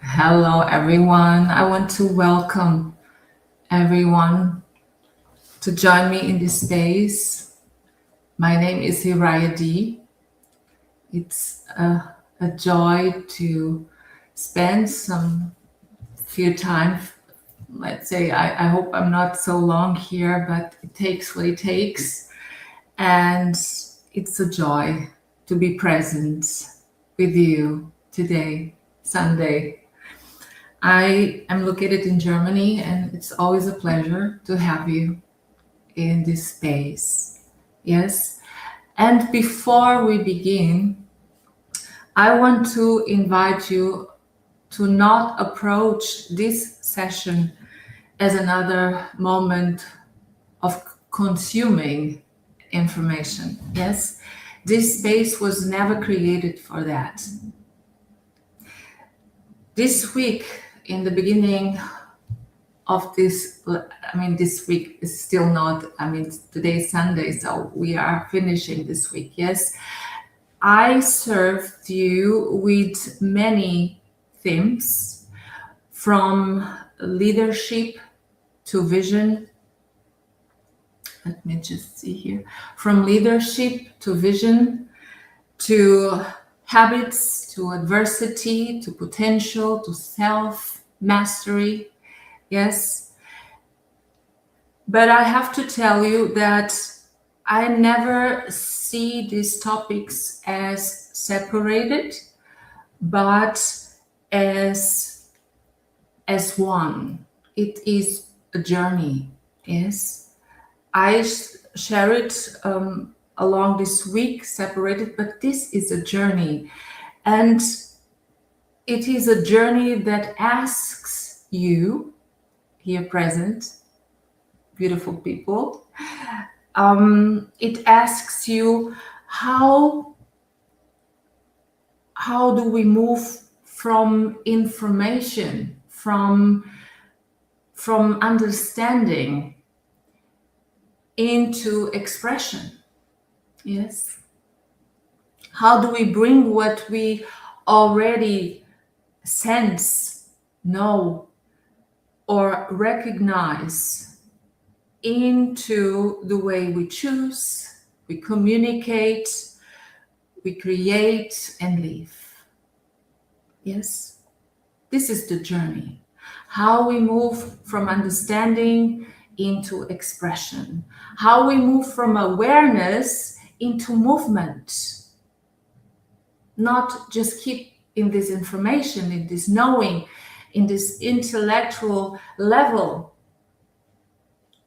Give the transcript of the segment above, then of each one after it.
Hello, everyone. I want to welcome everyone to join me in this space. My name is Hiraya D. It's a joy to spend some few time. Let's say, I hope I'm not so long here, but it takes what it takes. And it's a joy to be present with you today, Sunday. I am located in Germany, and it's always a pleasure to have you in this space. Yes. And before we begin, I want to invite you to not approach this session as another moment of consuming information. Yes. This space was never created for that. This week, in the beginning of this week is still not, today is Sunday, so we are finishing this week. Yes, I served you with many themes, from leadership to vision. Let me just see here. From leadership to vision, to habits, to adversity, to potential, to self mastery. Yes. But I have to tell you that I never see these topics as separated, but as one. It is a journey. Yes. I share it along this week, separated, but this is a journey. And it is a journey that asks you, here present, beautiful people, it asks you, how do we move from information, from understanding into expression? Yes. How do we bring what we already sense, know, or recognize into the way we choose, we communicate, we create, and live? Yes. This is the journey. How we move from understanding into expression. How we move from awareness into movement. Not just keep in this information, in this knowing, in this intellectual level.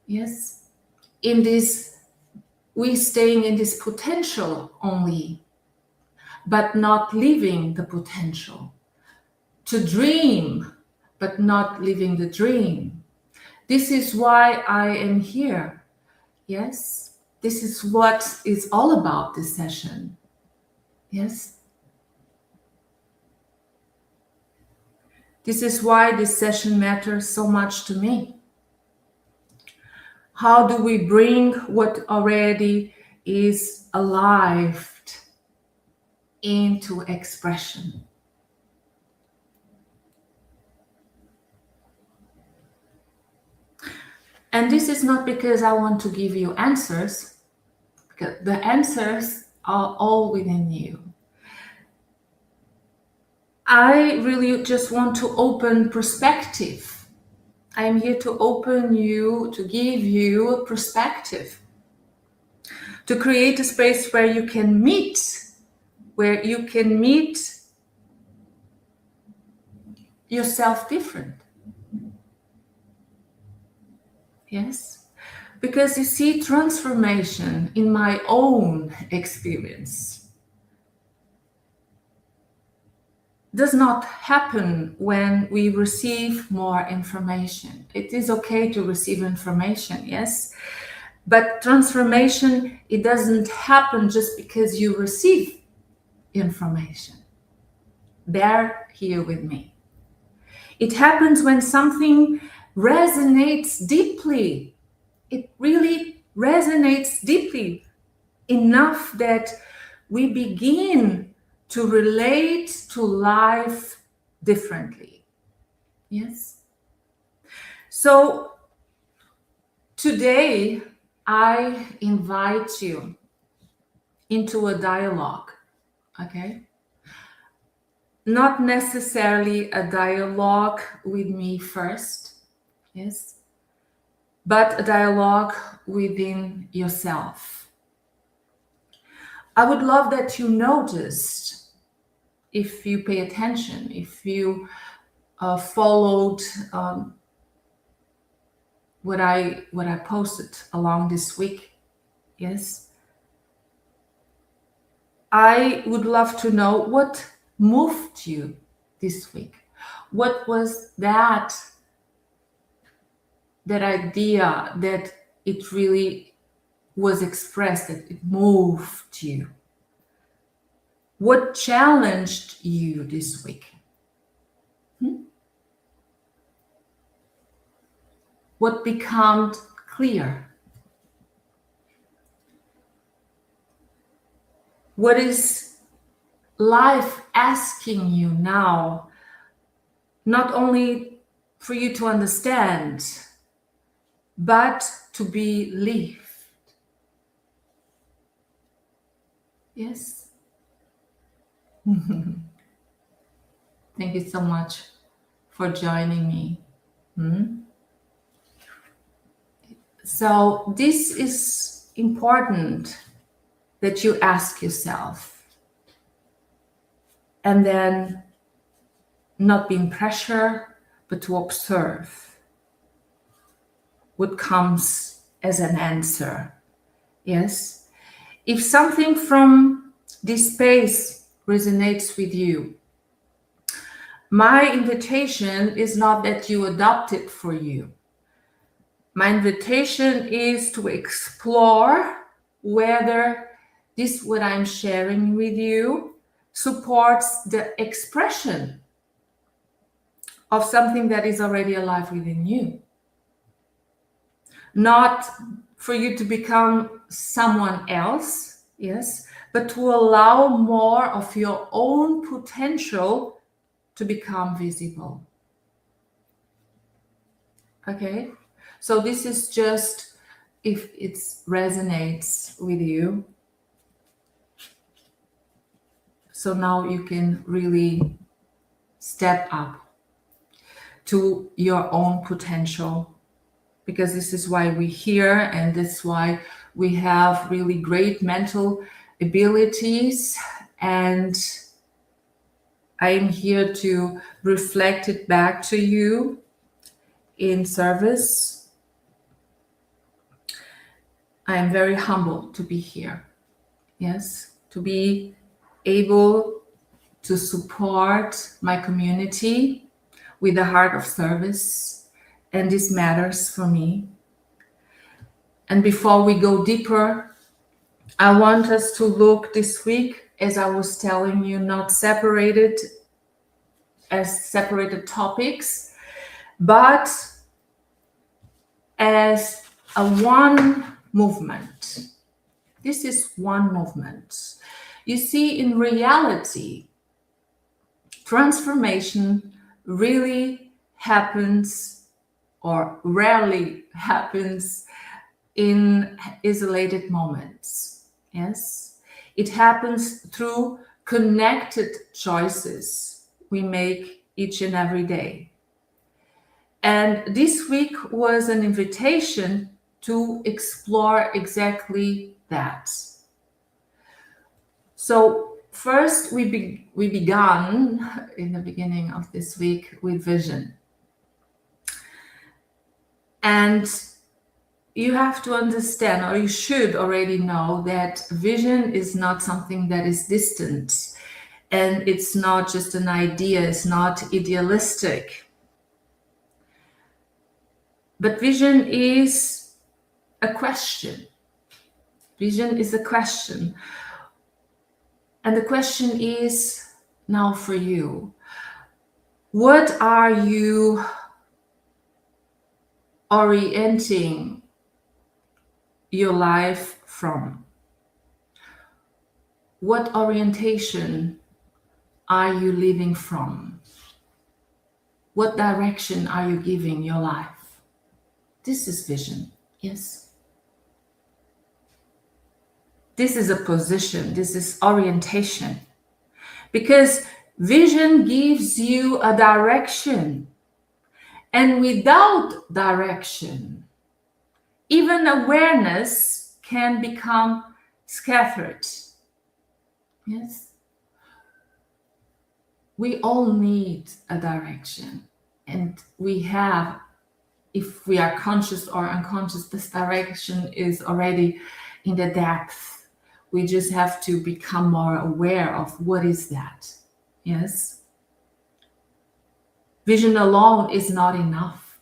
Yes. In this, we staying in this potential only, but not living the potential. To dream, but not living the dream. This is why I am here. Yes. This is what is all about this session. Yes. This is why this session matters so much to me. How do we bring what already is alive into expression? And this is not because I want to give you answers, because the answers are all within you. I really just want to open perspective. I am here to open you, to give you a perspective, to create a space where you can meet yourself different. Yes, because you see, transformation in my own experience does not happen when we receive more information. It is okay to receive information, yes, but transformation, it doesn't happen just because you receive information. Bear here with me. It happens when something resonates deeply. It really resonates deeply enough that we begin to relate to life differently. Yes? So today I invite you into a dialogue, okay? Not necessarily a dialogue with me first, yes, but a dialogue within yourself. I would love that you noticed, if you pay attention, if you followed what I posted along this week, yes, I would love to know what moved you this week. What was that idea that it really was expressed, that it moved you? What challenged you this week? What became clear? What is life asking you now, not only for you to understand, but to be lived? Yes? Thank you so much for joining me. So this is important that you ask yourself, and then not be in pressure, but to observe what comes as an answer. Yes? If something from this space resonates with you, my invitation is not that you adopt it for you. My invitation is to explore whether this, what I'm sharing with you, supports the expression of something that is already alive within you. Not for you to become someone else, yes, but to allow more of your own potential to become visible. Okay? So this is just if it resonates with you. So now you can really step up to your own potential, because this is why we're here, and that's why we have really great mental abilities, and I am here to reflect it back to you in service. I am very humbled to be here. Yes, to be able to support my community with a heart of service, and this matters for me. And before we go deeper, I want us to look this week, as I was telling you, not separated as separated topics, but as a one movement. This is one movement. You see, in reality, transformation really happens, or rarely happens, in isolated moments. Yes, it happens through connected choices we make each and every day. And this week was an invitation to explore exactly that. So first, we began in the beginning of this week with vision. And you have to understand, or you should already know, that vision is not something that is distant, and it's not just an idea, it's not idealistic. But vision is a question. Vision is a question. And the question is now for you: what are you orienting your life from? What orientation are you living from? What direction are you giving your life? This is vision, yes. This is a position, this is orientation. Because vision gives you a direction. And without direction, even awareness can become scattered. Yes? We all need a direction. And we have, if we are conscious or unconscious, this direction is already in the depth. We just have to become more aware of what is that. Yes? Vision alone is not enough.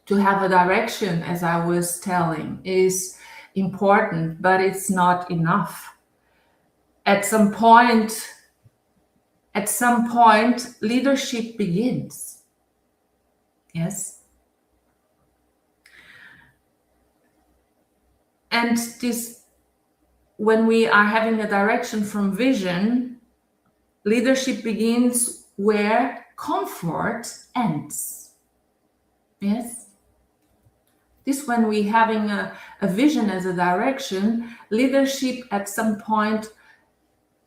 To have a direction, as I was telling, is important, but it's not enough. At some point, leadership begins. Yes? And this, when we are having a direction from vision, leadership begins where comfort ends. Yes? This, when we having a vision as a direction, leadership at some point,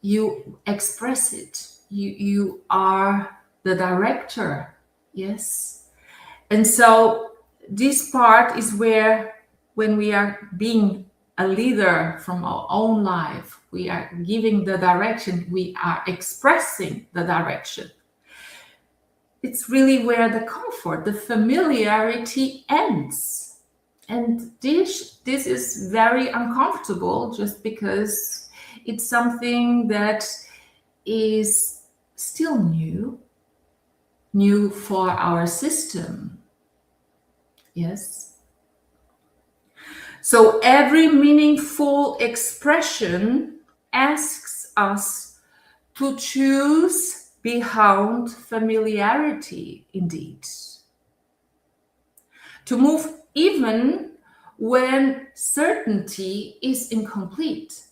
you express it. You are the director. Yes? And so this part is where, when we are being a leader from our own life, we are giving the direction, we are expressing the direction. It's really where the comfort, the familiarity ends. And this is very uncomfortable, just because it's something that is still new for our system. Yes. So every meaningful expression asks us to choose beyond familiarity, indeed. To move even when certainty is incomplete.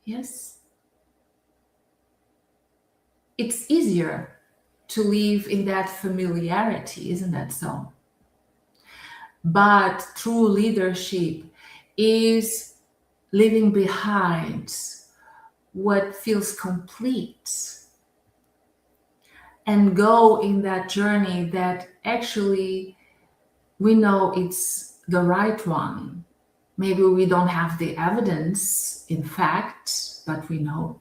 Yes. It's easier to live in that familiarity, isn't that so? But true leadership is leaving behind what feels complete and go in that journey that actually we know it's the right one. Maybe we don't have the evidence, in fact, but we know.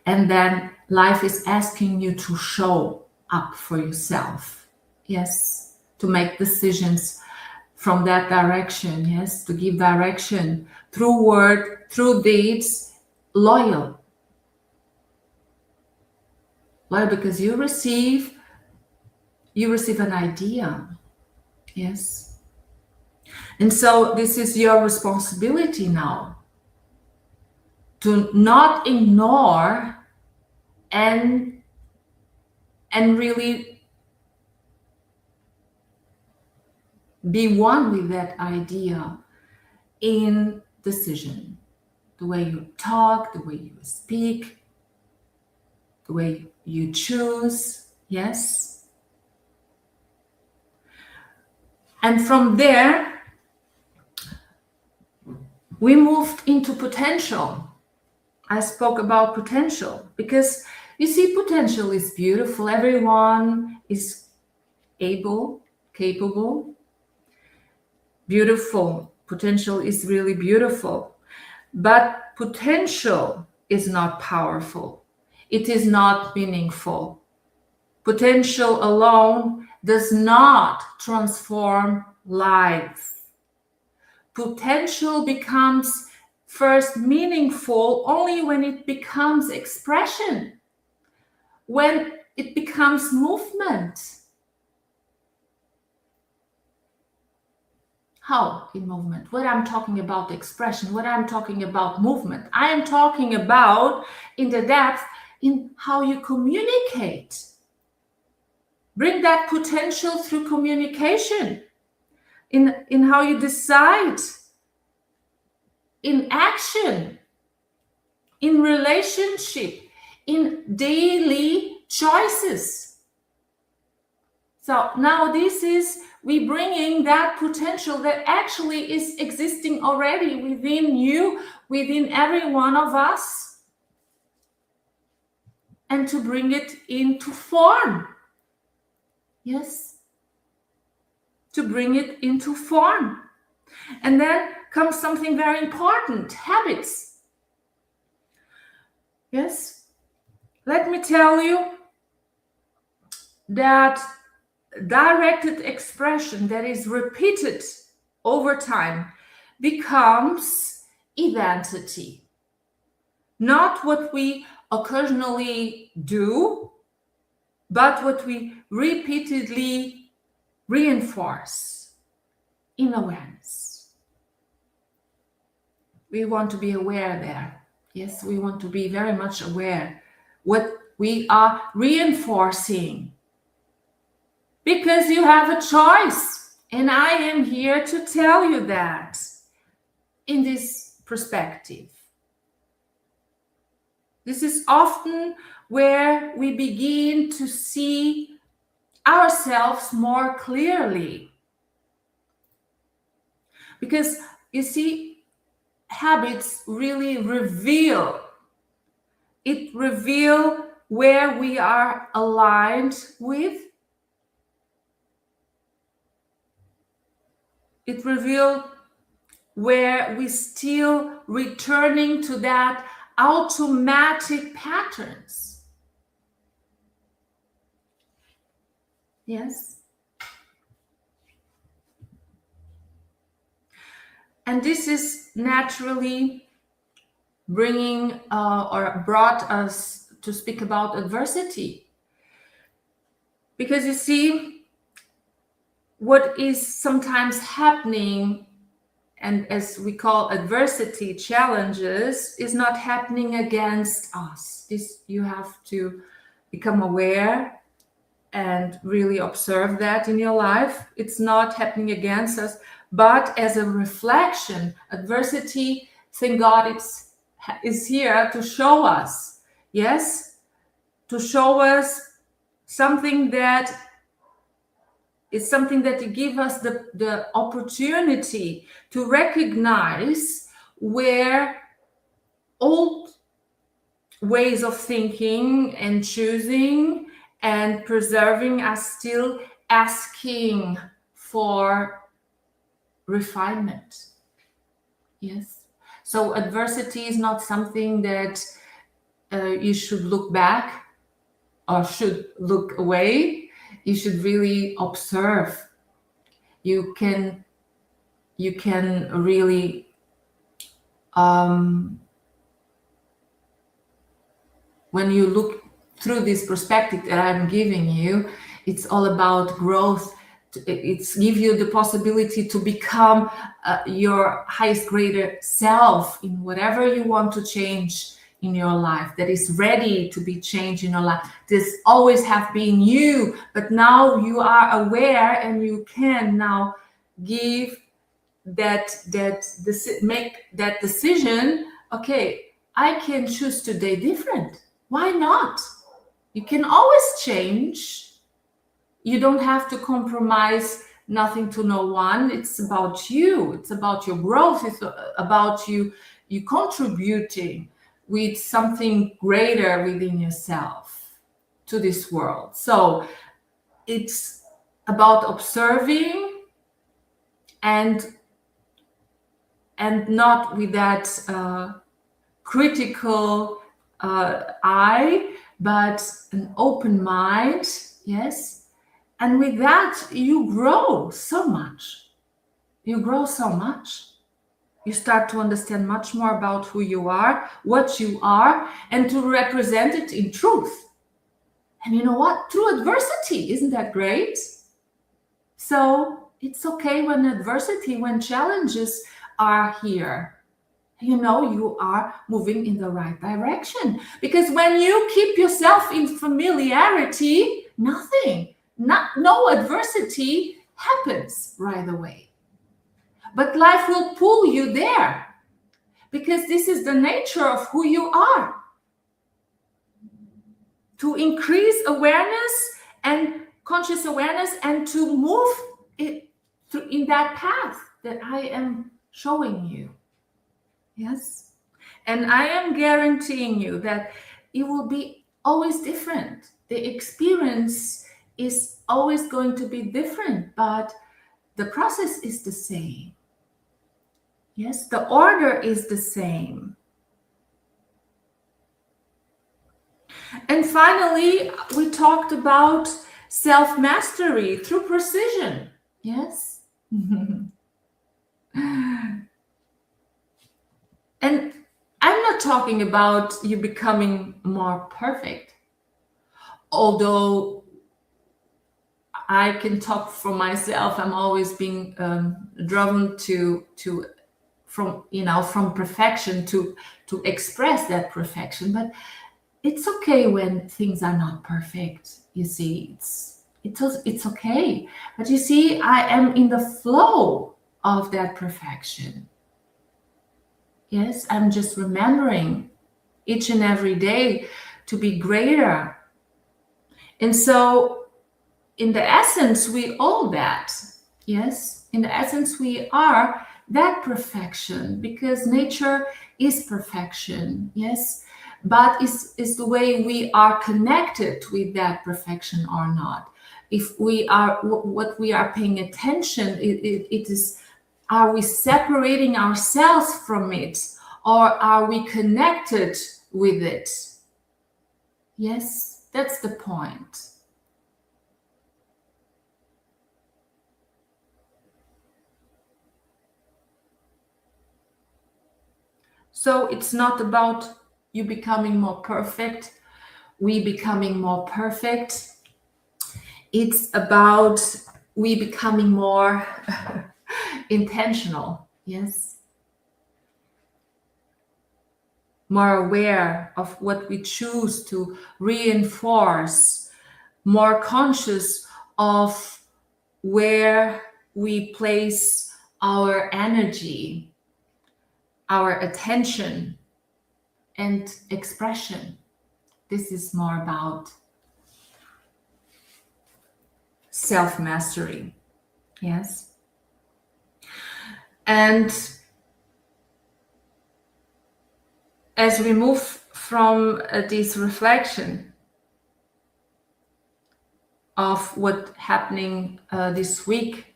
And then life is asking you to show up for yourself. Yes, to make decisions from that direction. Yes, to give direction through word, through deeds, loyal. Loyal because you receive an idea. Yes. And so this is your responsibility now, to not ignore and really be one with that idea in decision. The way you talk, the way you speak, the way you choose. Yes. And from there, we moved into potential. I spoke about potential because you see, potential is beautiful. Everyone is capable. Beautiful. Potential is really beautiful. But potential is not powerful. It is not meaningful. Potential alone does not transform life. Potential becomes first meaningful only when it becomes expression, when it becomes movement. How in movement? What I'm talking about expression, what I'm talking about movement. I am talking about in the depth in how you communicate. Bring that potential through communication, in how you decide, in action. in relationship, in daily choices. So now this is, we bringing that potential that actually is existing already within you, within every one of us, and to bring it into form. Yes, to bring it into form. And then comes something very important, habits. Yes, let me tell you that directed expression that is repeated over time becomes identity. Not what we occasionally do, but what we repeatedly reinforce in awareness. We want to be aware there. Yes, we want to be very much aware what we are reinforcing. Because you have a choice, and I am here to tell you that in this perspective. This is often where we begin to see ourselves more clearly. Because you see, habits really reveal where we are aligned with. It reveals where we still returning to that automatic patterns. Yes. And this is naturally bringing or brought us to speak about adversity. Because you see, what is sometimes happening, and as we call adversity, challenges, is not happening against us. This, you have to become aware and really observe that in your life. It's not happening against us, but as a reflection. Adversity, thank God, is here to show us, yes, to show us something that is something that gives us the opportunity to recognize where old ways of thinking and choosing and preserving are still asking for refinement. Yes. So adversity is not something that you should look back or should look away. You should really observe. You can really when you look through this perspective that I'm giving you, it's all about growth. It's give you the possibility to become your highest greater self in whatever you want to change in your life, that is ready to be changed in your life. This always have been you, but now you are aware and you can now give make that decision. Okay, I can choose today different. Why not? You can always change. You don't have to compromise nothing to no one. It's about you. It's about your growth. It's about you contributing with something greater within yourself to this world. So it's about observing and not with that critical eye, but an open mind. Yes. And with that, you grow so much. You grow so much. You start to understand much more about who you are, what you are, and to represent it in truth. And you know what? Through adversity. Isn't that great? So it's okay when adversity, when challenges are here. You know, you are moving in the right direction. Because when you keep yourself in familiarity, no adversity happens right away. But life will pull you there. because this is the nature of who you are. To increase awareness and conscious awareness and to move it through in that path that I am showing you. Yes. And I am guaranteeing you that it will be always different. The experience is always going to be different, but the process is the same. Yes, the order is the same. And finally, we talked about self-mastery through precision. Yes. And I'm not talking about you becoming more perfect, although I can talk for myself. I'm always being driven from perfection to express that perfection. But it's okay when things are not perfect. You see, it's okay. But you see, I am in the flow of that perfection. Yes, I'm just remembering each and every day to be greater. And so, in the essence, we all that. Yes, in the essence, we are that perfection because nature is perfection. Yes, but is the way we are connected with that perfection or not. If we are what we are paying attention, it is, are we separating ourselves from it or are we connected with it? Yes, that's the point. So it's not about you becoming more perfect, we becoming more perfect. It's about we becoming more intentional, yes? More aware of what we choose to reinforce, more conscious of where we place our energy, our attention, and expression. This is more about self-mastery. Yes. And as we move from this reflection of what's happening this week,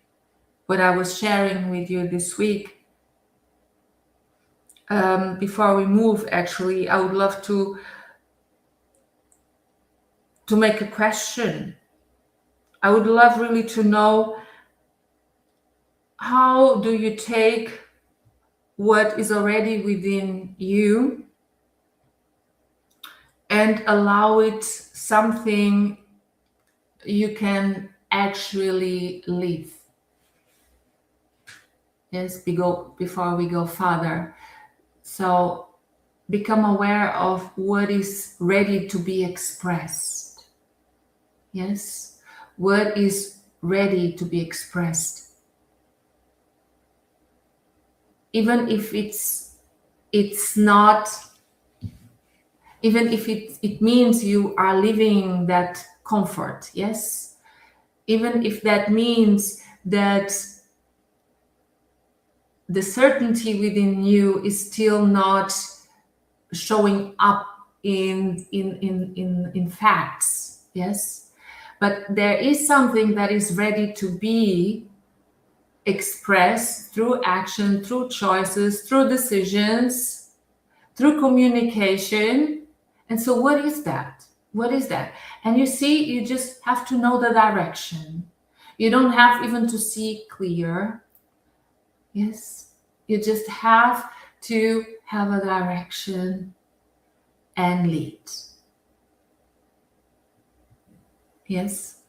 what I was sharing with you this week, before we move, actually, I would love to make a question. I would love really to know, how do you take what is already within you and allow it something you can actually live? Yes, before we go further. So become aware of what is ready to be expressed. Yes, what is ready to be expressed. Even if it's not, even if it means you are living that comfort, yes? Even if that means that the certainty within you is still not showing up in facts, yes? But there is something that is ready to be expressed through action, through choices, through decisions, through communication. And so what is that? What is that? And you see, you just have to know the direction. You don't have even to see clear. Yes, you just have to have a direction and lead. Yes.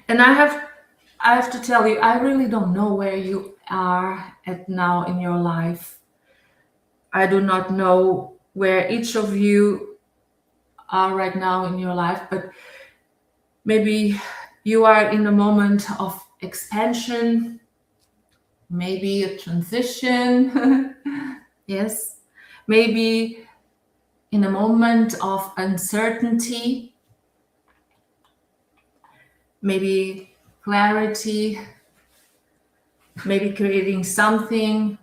And I have to tell you, I really don't know where you are at now in your life. I do not know where each of you are right now in your life, but maybe you are in a moment of expansion. maybe a transition, yes, maybe in a moment of uncertainty, maybe clarity, maybe creating something,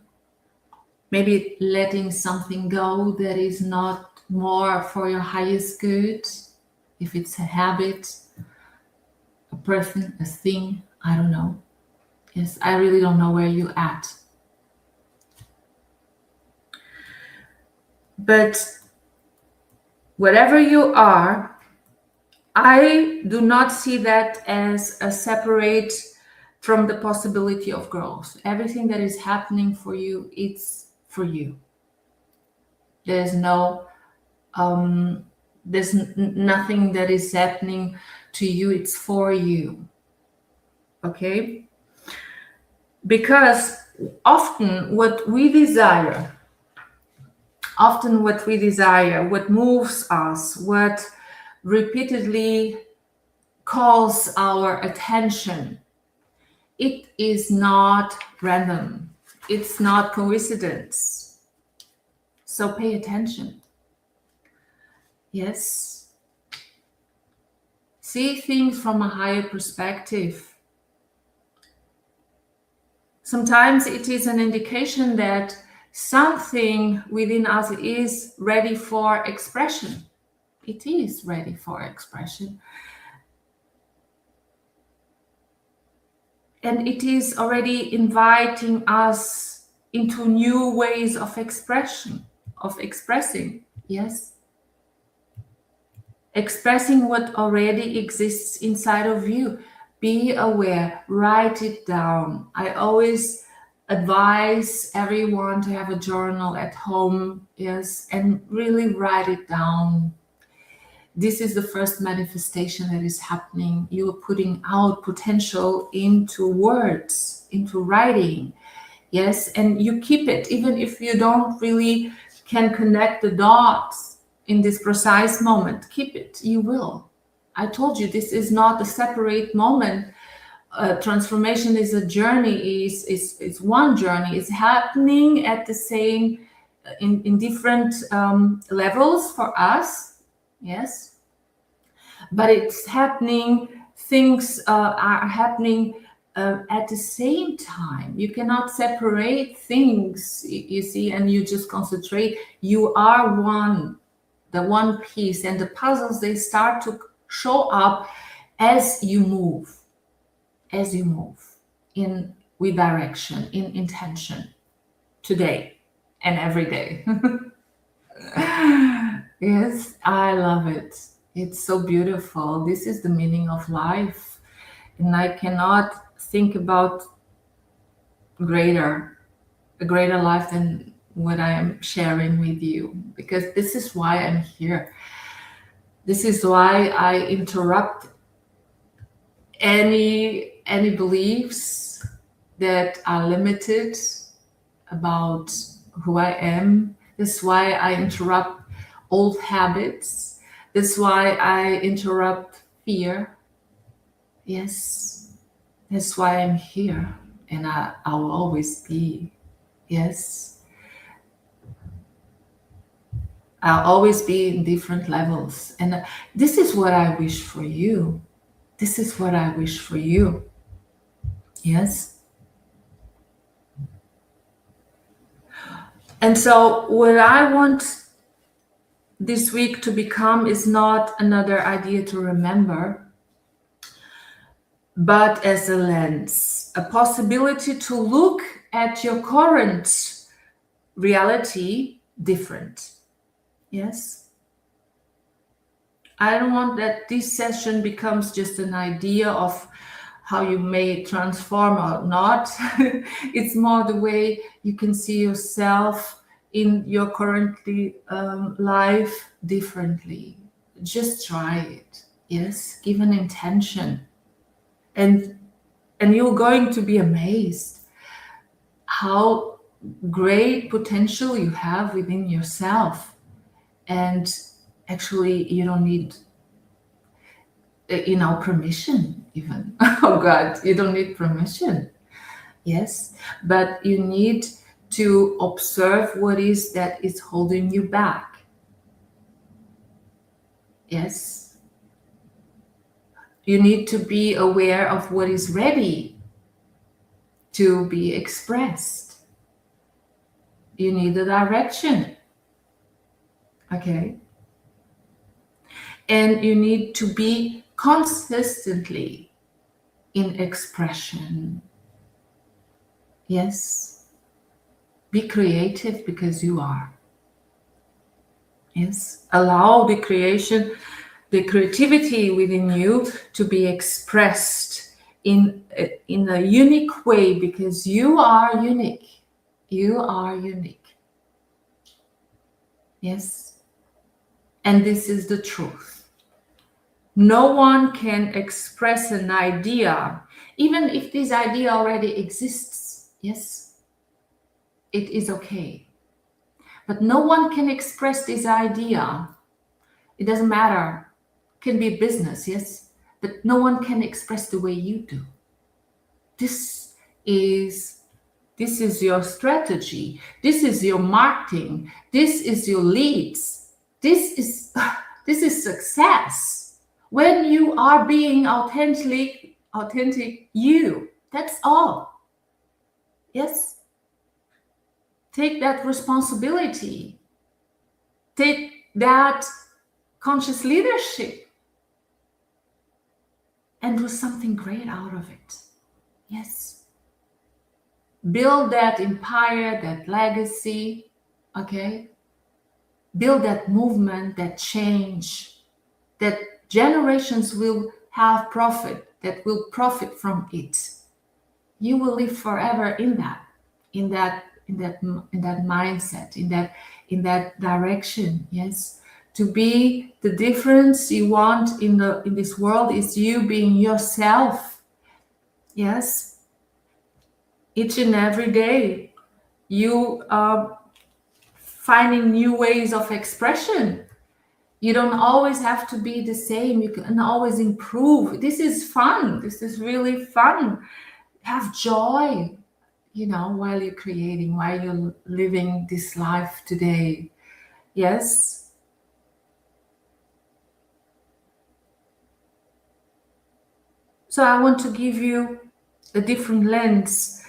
maybe letting something go that is not more for your highest good, if it's a habit, a person, a thing, I don't know. Yes, I really don't know where you're at. But whatever you are, I do not see that as a separate from the possibility of growth. Everything that is happening for you, it's for you. There's no, there's nothing that is happening to you, it's for you. Okay? Because often what we desire, what moves us, what repeatedly calls our attention, it is not random. It's not coincidence. So pay attention. Yes. See things from a higher perspective. Sometimes it is an indication that something within us is ready for expression. It is ready for expression. And it is already inviting us into new ways of expression, of expressing, yes? Expressing what already exists inside of you. Be aware, write it down. I always advise everyone to have a journal at home, yes, and really write it down. This is the first manifestation that is happening. You are putting out potential into words, into writing, yes, and you keep it, even if you don't really can connect the dots in this precise moment. Keep it, you will. I told you, this is not a separate moment. Transformation is a journey, is one journey. It's happening at the same, in different levels for us, yes, but it's happening, things are happening at the same time. You cannot separate things, you see, and you just concentrate. You are one, the one piece, and the puzzles, they start to show up as you move in with direction, in intention, today and every day. Yes, I love it. It's so beautiful. This is the meaning of life. And I cannot think about a greater life than what I am sharing with you, because this is why I'm here. This is why I interrupt any beliefs that are limited about who I am. This is why I interrupt old habits. That's why I interrupt fear. Yes, that's why I'm here, and I will always be. Yes, I'll always be in different levels, and this is what I wish for you. This is what I wish for you. Yes. And so what I want this week to become is not another idea to remember, but as a lens, a possibility to look at your current reality different. Yes. I don't want that this session becomes just an idea of how you may transform or not. It's more the way you can see yourself in your currently life differently. Just try it. Yes, give an intention, and you're going to be amazed how great potential you have within yourself. And actually, you don't need permission even. Oh God, you don't need permission. Yes, but you need to observe what is that is holding you back. Yes, you need to be aware of what is ready to be expressed. You need a direction. Okay. And you need to be consistently in expression. Yes. Be creative because you are. Yes. Allow the creativity within you to be expressed in a unique way because you are unique. You are unique. Yes. And this is the truth. No one can express an idea, even if this idea already exists. Yes, it is okay. But no one can express this idea. It doesn't matter. It can be business, yes, but no one can express the way you do. This is your strategy. This is your marketing. This is your leads. This is success. When you are being authentic you. That's all. Yes. Take that responsibility. Take that conscious leadership and do something great out of it. Yes. Build that empire, that legacy, okay? Build that movement, that change, that generations will have profit, that will profit from it. You will live forever in that mindset, in that direction. Yes, to be the difference you want in this world is you being yourself. Yes, each and every day you are finding new ways of expression. You don't always have to be the same. You can always improve. This is fun. This is really fun. Have joy, while you're creating, while you're living this life today. Yes. So I want to give you a different lens.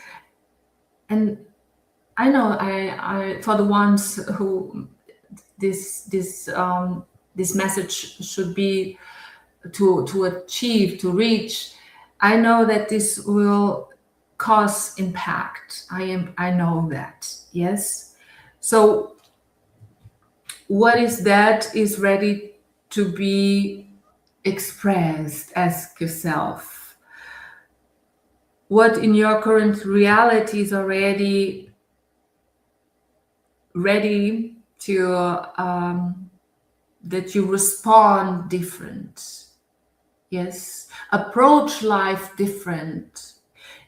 And I know I for the ones who this message should be to achieve, to reach, I know that this will cause impact. I know that. Yes. So what is that is ready to be expressed? Ask yourself. What in your current reality is already ready to that you respond different? Yes, approach life different.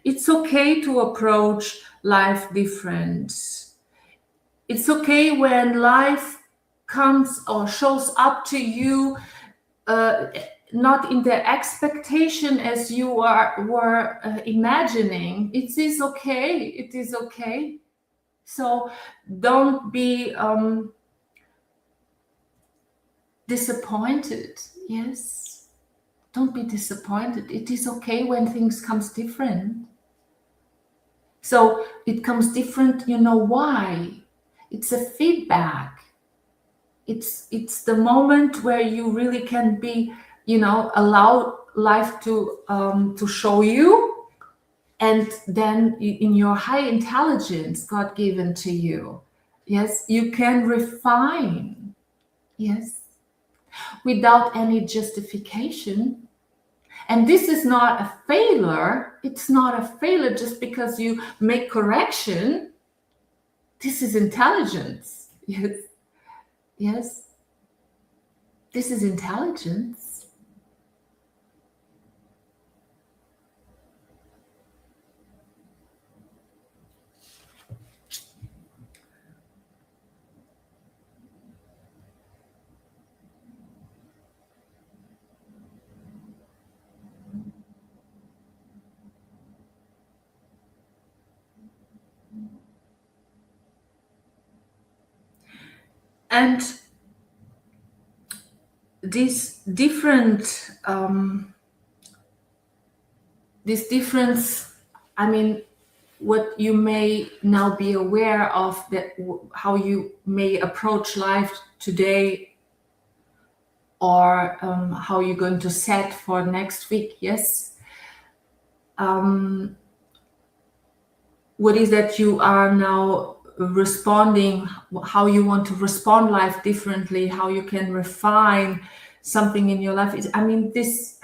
It's okay to approach life different. It's okay when life comes or shows up to you not in the expectation as you were imagining. It is okay. It is okay. So don't be disappointed. Yes, don't be disappointed. It is okay when things comes different. So it comes different. You know why? It's a feedback. It's the moment where you really can be, allow life to show you, and then in your high intelligence God given to you, yes, you can refine, yes, without any justification. And this is not a failure. It's not a failure just because you make correction. This is intelligence. Yes. Yes. This is intelligence. And this difference, I mean, what you may now be aware of, that how you may approach life today, or how you're going to set for next week. Yes. What is that you are now responding, how you want to respond life differently, how you can refine something in your life. I mean, this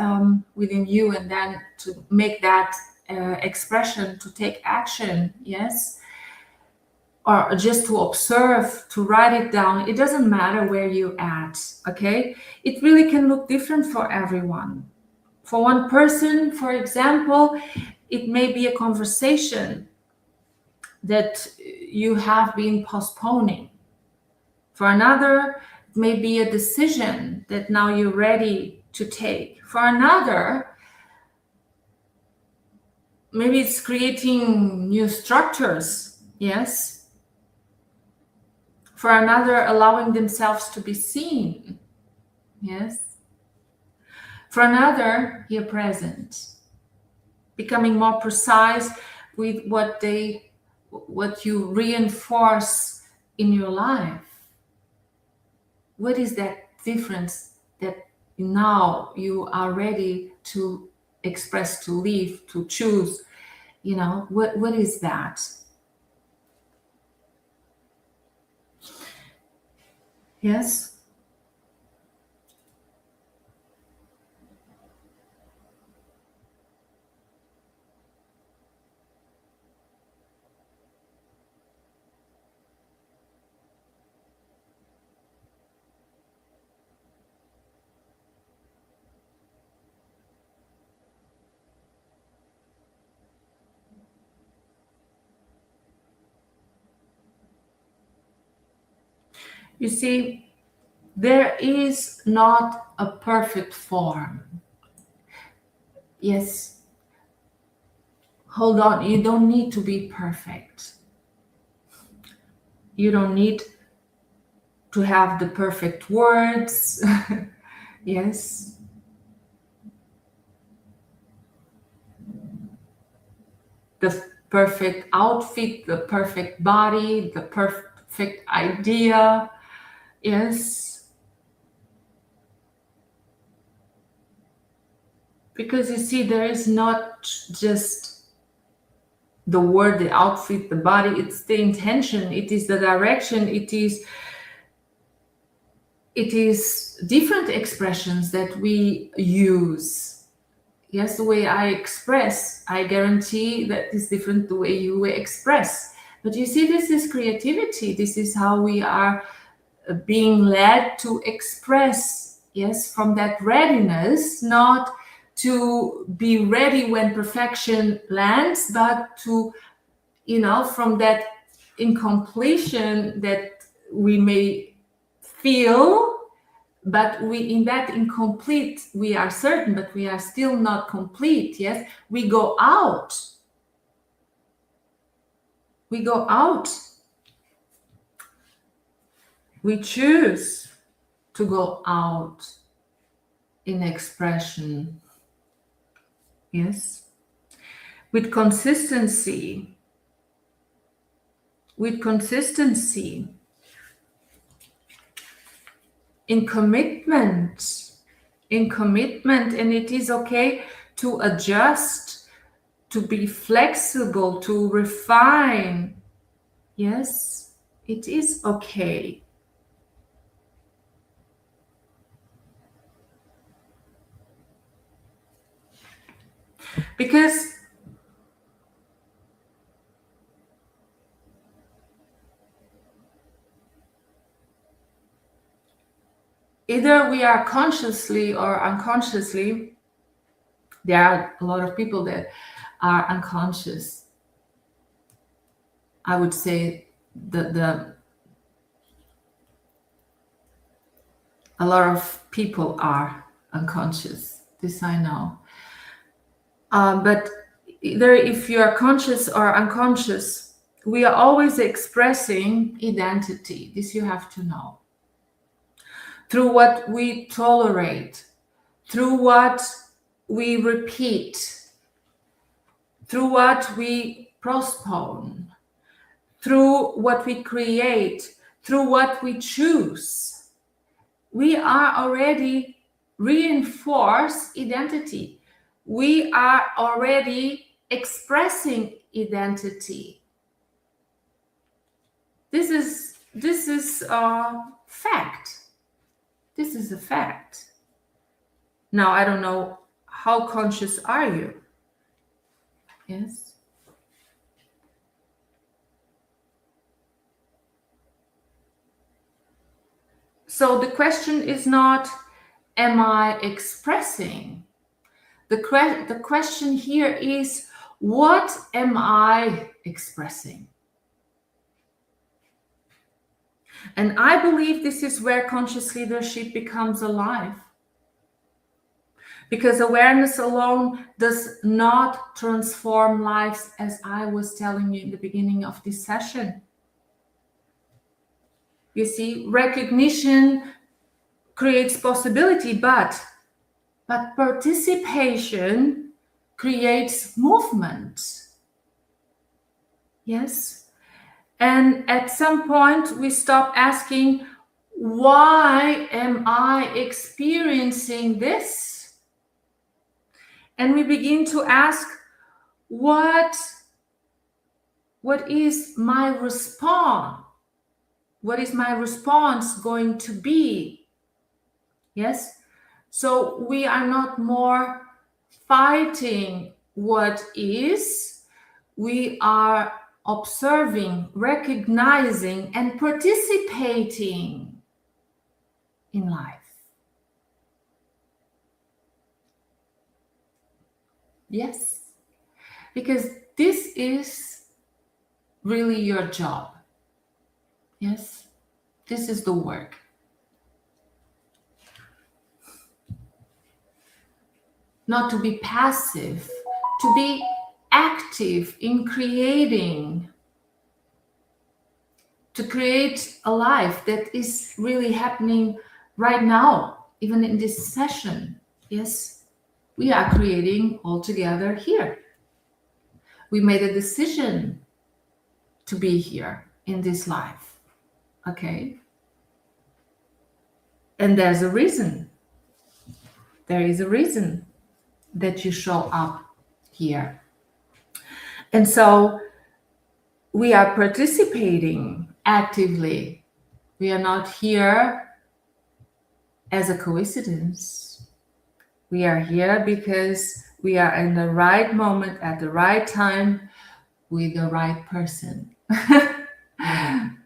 within you, and then to make that expression, to take action. Yes. Or just to observe, to write it down. It doesn't matter where you're at, okay? It really can look different for everyone. For one person, for example, it may be a conversation that you have been postponing. For another, it may be a decision that now you're ready to take. For another, maybe it's creating new structures. Yes. For another, allowing themselves to be seen. Yes. For another, here present, becoming more precise with what you reinforce in your life. What is that difference that now you are ready to express, to live, to choose? You know, what is that? Yes. You see, there is not a perfect form. Yes. Hold on, you don't need to be perfect. You don't need to have the perfect words. Yes. The perfect outfit, the perfect body, the perfect idea. Yes. Because you see, there is not just the word, the outfit, the body, it's the intention, it is the direction, it is different expressions that we use. Yes, the way I express, I guarantee that is different the way you express. But you see, this is creativity. This is how we are being led to express. Yes, from that readiness, not to be ready when perfection lands, but to, from that incompletion that we may feel, but in that incomplete, we are certain, but we are still not complete. Yes, we go out. We go out. We choose to go out in expression. Yes, with consistency. With consistency. In commitment, and it is okay to adjust, to be flexible, to refine. Yes, it is okay. Because either we are consciously or unconsciously, there are a lot of people that are unconscious. I would say a lot of people are unconscious. This I know. But either if you are conscious or unconscious, we are always expressing identity. This you have to know. through what we tolerate, through what we repeat, through what we postpone, through what we create, through what we choose. We are already reinforced identity. We are already expressing identity. This is a fact. This is a fact. Now, I don't know, how conscious are you? Yes. So the question is not, am I expressing? The question here is, what am I expressing? And I believe this is where conscious leadership becomes alive. Because awareness alone does not transform lives, as I was telling you in the beginning of this session. You see, recognition creates possibility, but participation creates movement. Yes? And at some point, we stop asking, why am I experiencing this? And we begin to ask, what is my response? What is my response going to be? Yes? So we are not more fighting what is. We are observing, recognizing, and participating in life. Yes, because this is really your job. Yes, this is the work. Not to be passive, to be active in creating, to create a life that is really happening right now, even in this session. Yes. We are creating all together here. We made a decision to be here in this life. Okay? And there's a reason. There is a reason that you show up here. And so we are participating actively. We are not here as a coincidence. We are here because we are in the right moment at the right time with the right person.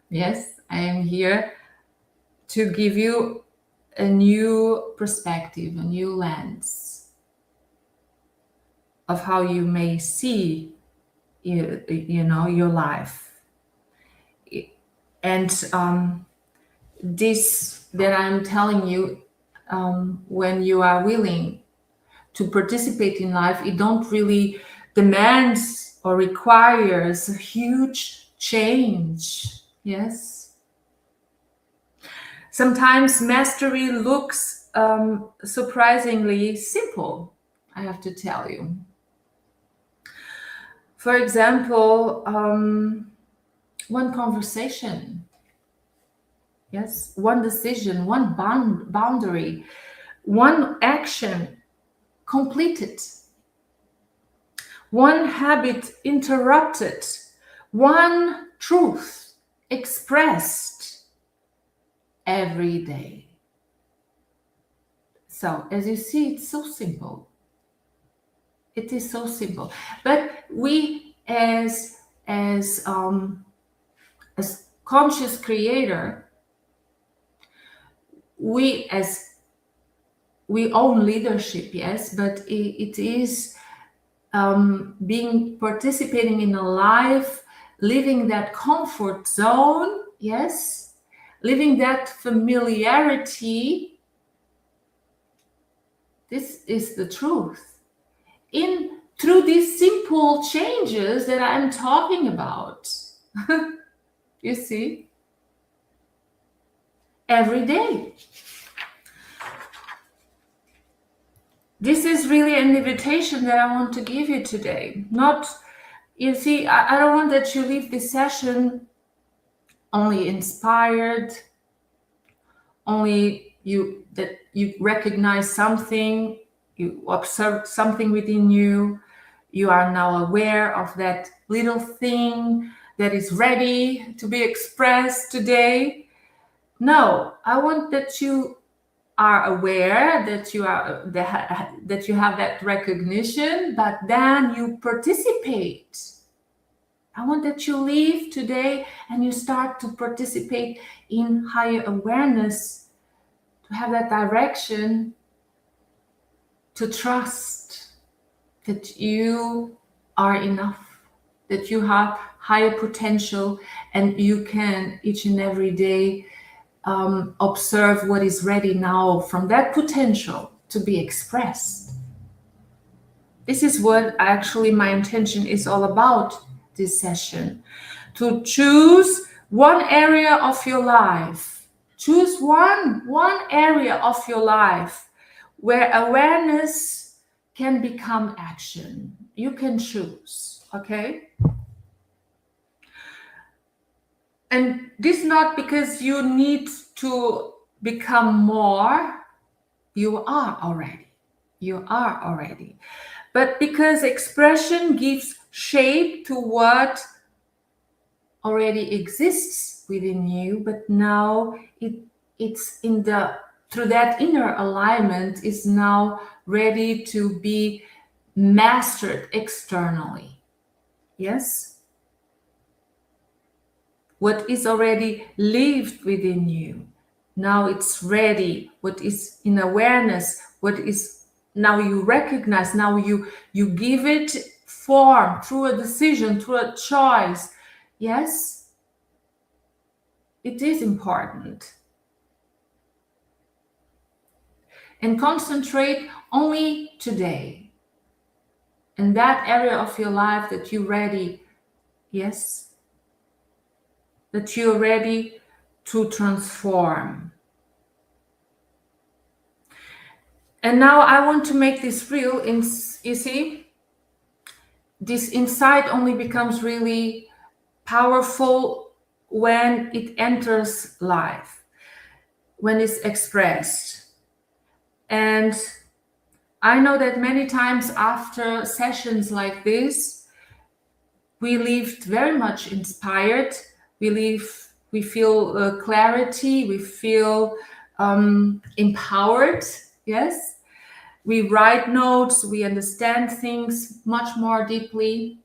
Yes, I am here to give you a new perspective, a new lens of how you may see, your life. And this that I'm telling you, when you are willing to participate in life, it don't really demands or requires a huge change. Yes. Sometimes mastery looks surprisingly simple, I have to tell you. For example, one conversation. Yes, one decision, one boundary, one action completed, one habit interrupted, one truth expressed every day. So, as you see, it's so simple. It is so simple. But we, as conscious creator, we own leadership, yes, but it is participating in a life, living that comfort zone, yes, living that familiarity. This is the truth. Through these simple changes that I'm talking about. You see? Every day. this is really an invitation that I want to give you today. Not, you see, I don't want that you leave this session only inspired, only that you recognize something, you observe something within you, you are now aware of that little thing that is ready to be expressed today. No, I want that you are aware that you are that you have that recognition, but then you participate. I want that you leave today and you start to participate in higher awareness, to have that direction, to trust that you are enough, that you have higher potential, and you can each and every day observe what is ready now from that potential to be expressed. This is what actually my intention is all about this session. To choose one area of your life. Choose one area of your life where awareness can become action. You can choose, okay? And this not because you need to become more. You are already. You are already. But because expression gives shape to what already exists within you, but now it's in the through that inner alignment is now ready to be mastered externally. Yes? What is already lived within you, now it's ready. What is in awareness, what is now you recognize, now you give it form through a decision, through a choice. Yes, it is important. And concentrate only today in that area of your life that you're ready, yes, that you're ready to transform. And now I want to make this real. You see, this insight only becomes really powerful when it enters life, when it's expressed. And I know that many times after sessions like this, we leave very much inspired. We feel clarity. We feel empowered. Yes. We write notes. We understand things much more deeply.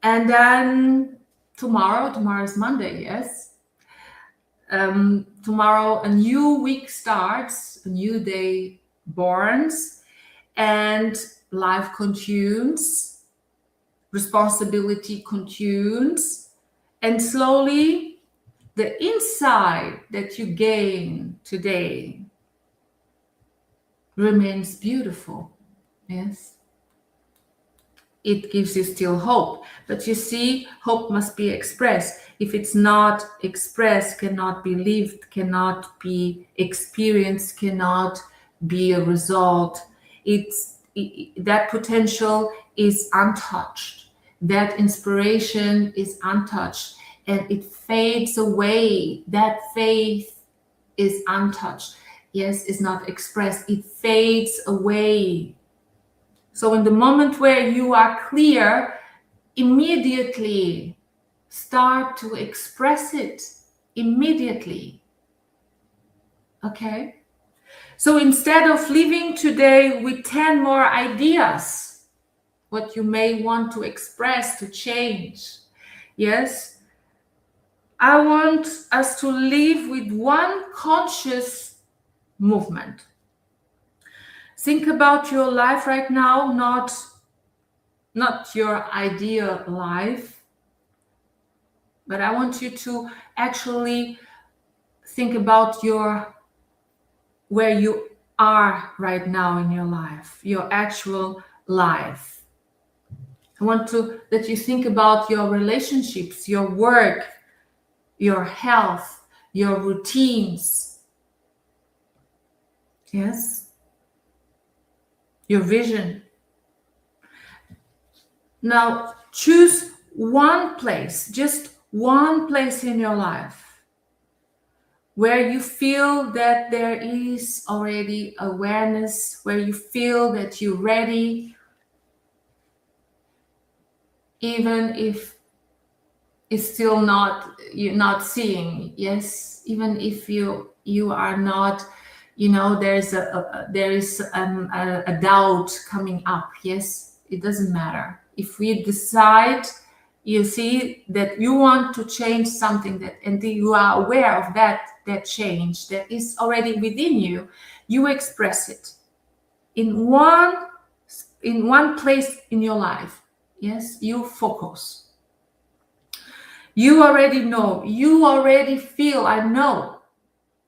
And then tomorrow is Monday. Yes. Tomorrow a new week starts, a new day borns, and life continues, responsibility continues, and slowly the insight that you gain today remains beautiful. Yes, it gives you still hope, but you see, hope must be expressed. If it's not expressed, cannot be lived, cannot be experienced, cannot be a result. That potential is untouched. That inspiration is untouched, and it fades away. That faith is untouched. Yes, is not expressed. It fades away. So in the moment where you are clear, immediately start to express it. Immediately. Okay? So instead of living today with 10 more ideas, what you may want to express, to change, yes, I want us to live with one conscious movement. Think about your life right now, not your ideal life, but I want you to actually think about where you are right now in your life, your actual life. I want that you think about your relationships, your work, your health, your routines. Yes. your vision. Now choose one place, just one place in your life where you feel that there is already awareness, where you feel that you're ready, even if it's still not, you're not seeing. Yes, even if you are not, there is a doubt coming up. Yes, it doesn't matter. If we decide, you see that you want to change something, that and you are aware of that change that is already within you, you express it in one place in your life. Yes, you focus. You already know, you already feel, I know.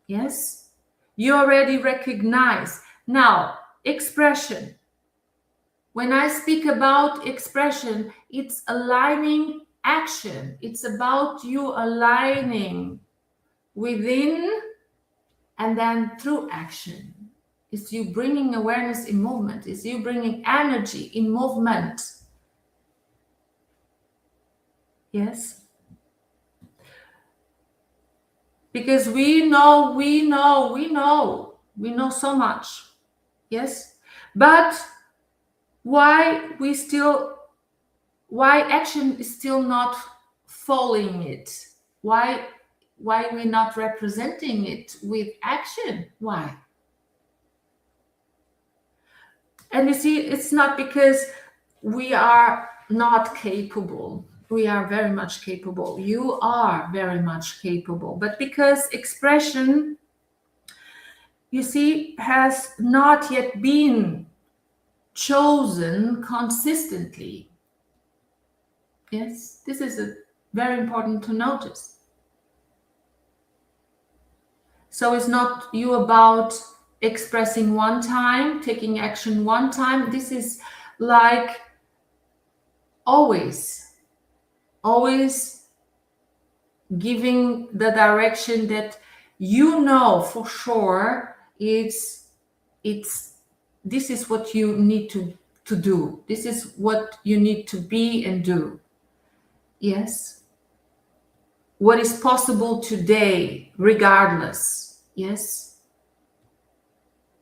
Yes, you already recognize. Now, expression. When I speak about expression, it's aligning action. It's about you aligning within and then through action. It's you bringing awareness in movement. It's you bringing energy in movement. Yes. Because we know so much. Yes. But why action is still not following it? Why we're not representing it with action? Why? And you see, it's not because we are not capable. We are very much capable. You are very much capable. But because expression, you see, has not yet been chosen consistently. Yes, this is very important to notice. So it's not you about expressing one time, taking action one time. This is like always giving the direction that for sure this is what you need to do. This is what you need to be and do. Yes. What is possible today, regardless. Yes.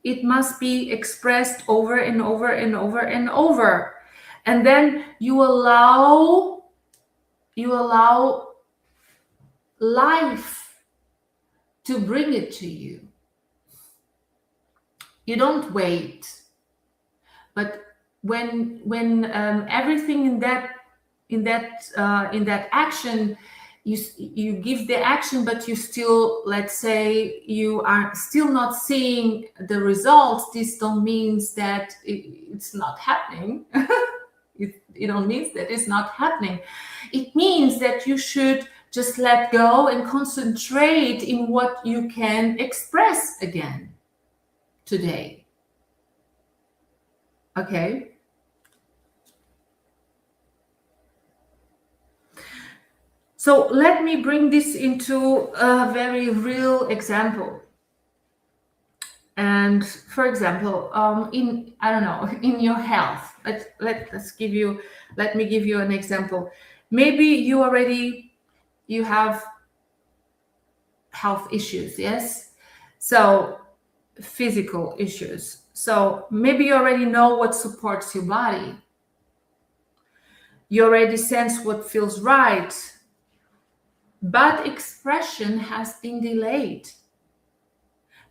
It must be expressed over and over and over and over. And then you allow life to bring it to you. You don't wait. But when everything in that action, you give the action, but you still, let's say, you are still not seeing the results. This don't means that it's not happening. It don't mean that it's not happening. It means that you should just let go and concentrate in what you can express again today. Okay. So let me bring this into a very real example. And for example, in your health, let me give you an example. Maybe you have health issues, yes? So physical issues. So maybe you already know what supports your body. You already sense what feels right, but expression has been delayed.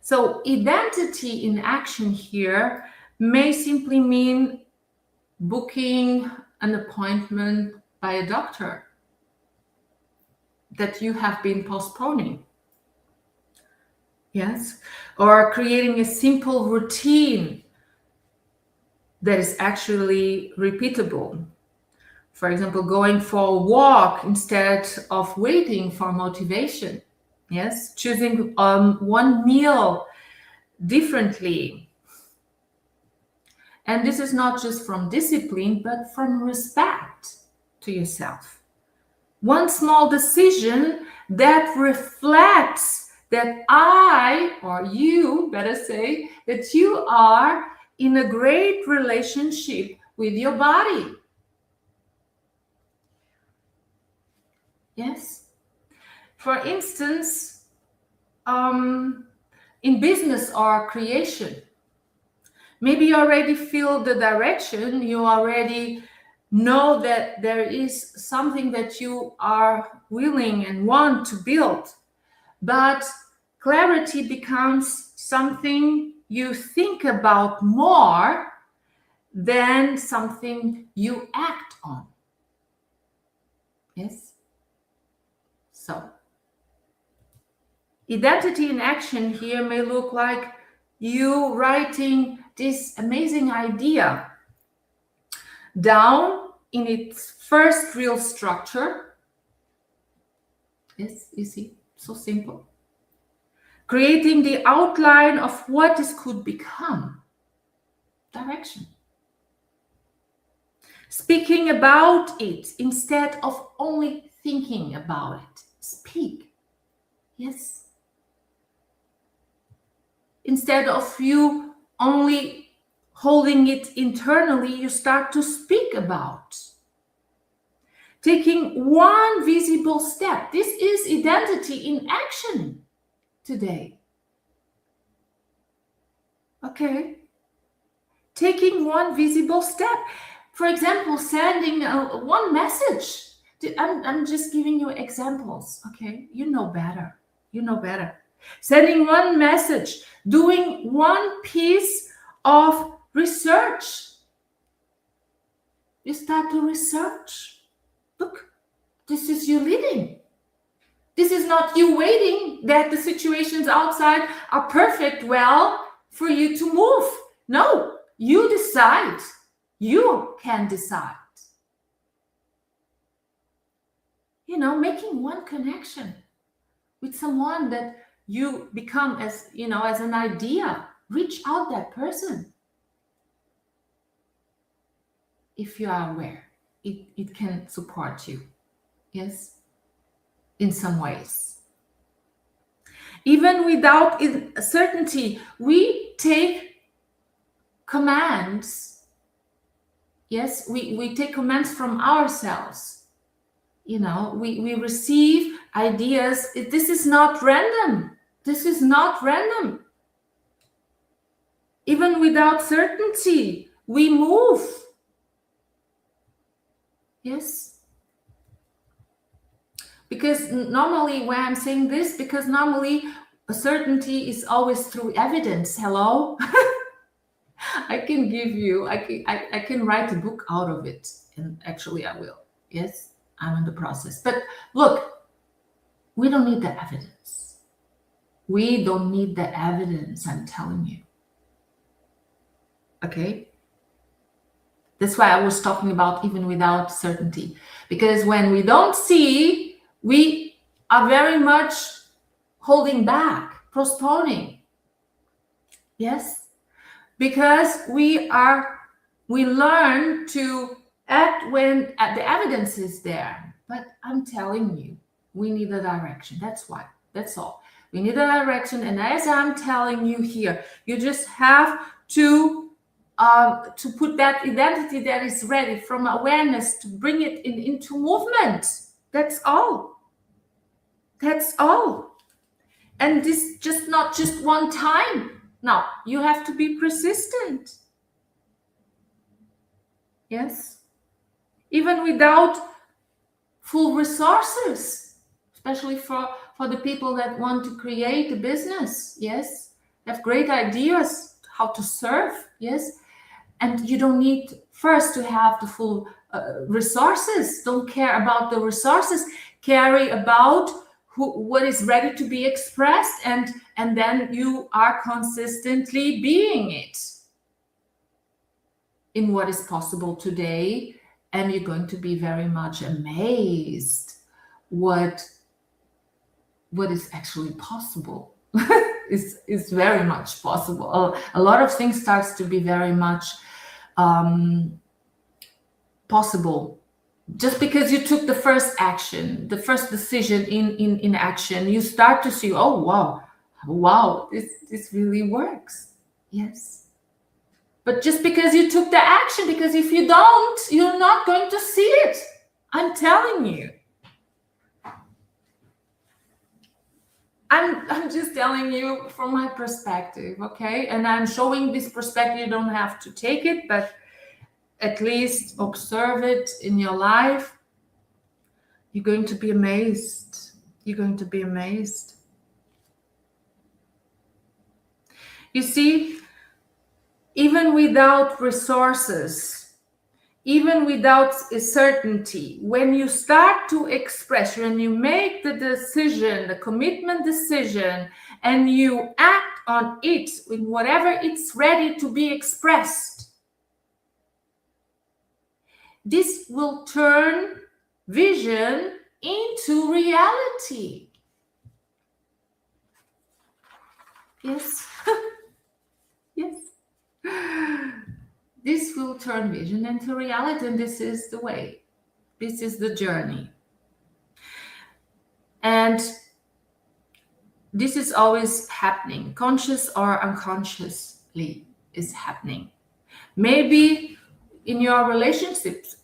So identity in action here may simply mean booking an appointment by a doctor that you have been postponing. Yes, or creating a simple routine that is actually repeatable. For example, going for a walk instead of waiting for motivation. Yes, choosing one meal differently. And this is not just from discipline, but from respect to yourself. One small decision that reflects that I, or you, better say, that you are in a great relationship with your body. Yes. For instance, in business or creation, maybe you already feel the direction, you already know that there is something that you are willing and want to build, but clarity becomes something you think about more than something you act on. Yes? So, identity in action here may look like you writing this amazing idea down in its first real structure. Yes, you see, so simple. Creating the outline of what this could become. Direction. Speaking about it instead of only thinking about it. Speak. Yes. Instead of you only holding it internally, you start to speak about. Taking one visible step. This is identity in action today. Okay. Taking one visible step. For example, sending one message. I'm just giving you examples, okay? You know better. You know better. Sending one message, doing one piece of research. You start to research. Look, this is you leading. This is not you waiting that the situations outside are perfect, well, for you to move. No, you decide. You can decide. You know, making one connection with someone that you become as, you know, as an idea. Reach out that person. If you are aware, it can support you. Yes, in some ways. Even without certainty, we take commands. Yes, we take commands from ourselves. You know, we receive ideas. This is not random. This is not random. Even without certainty, we move. Yes. Because normally when I'm saying this, because normally a certainty is always through evidence. Hello? I can give you, I can write a book out of it. And actually I will. Yes, I'm in the process. But look, we don't need the evidence. We don't need the evidence, I'm telling you. Okay? That's why I was talking about even without certainty. Because when we don't see, we are very much holding back, postponing. Yes? Because we learn to act when the evidence is there. But I'm telling you, we need a direction. That's why. That's all. We need a direction. And as I'm telling you here, you just have to put that identity that is ready from awareness to bring it into movement. That's all. That's all. And this just not just one time. Now, you have to be persistent. Yes. Even without full resources, especially for the people that want to create a business. Yes. Have great ideas how to serve. Yes. And you don't need first to have the full resources. Don't care about the resources. Care about what is ready to be expressed, and then you are consistently being it in what is possible today, and you're going to be very much amazed what is actually possible. is very much possible. A lot of things starts to be very much possible. Just because you took the first action, the first decision in action, you start to see, oh wow, this really works. Yes. But just because you took the action, because if you don't, you're not going to see it. I'm telling you. I'm just telling you from my perspective, okay? And I'm showing this perspective. You don't have to take it, but at least observe it in your life. You're going to be amazed. You're going to be amazed. You see, even without resources, even without a certainty, when you start to express, when you make the decision, the commitment decision, and you act on it in whatever it's ready to be expressed, this will turn vision into reality. Yes. Yes. This will turn vision into reality, and this is the way. This is the journey. And this is always happening, conscious or unconsciously is happening. Maybe in your relationships,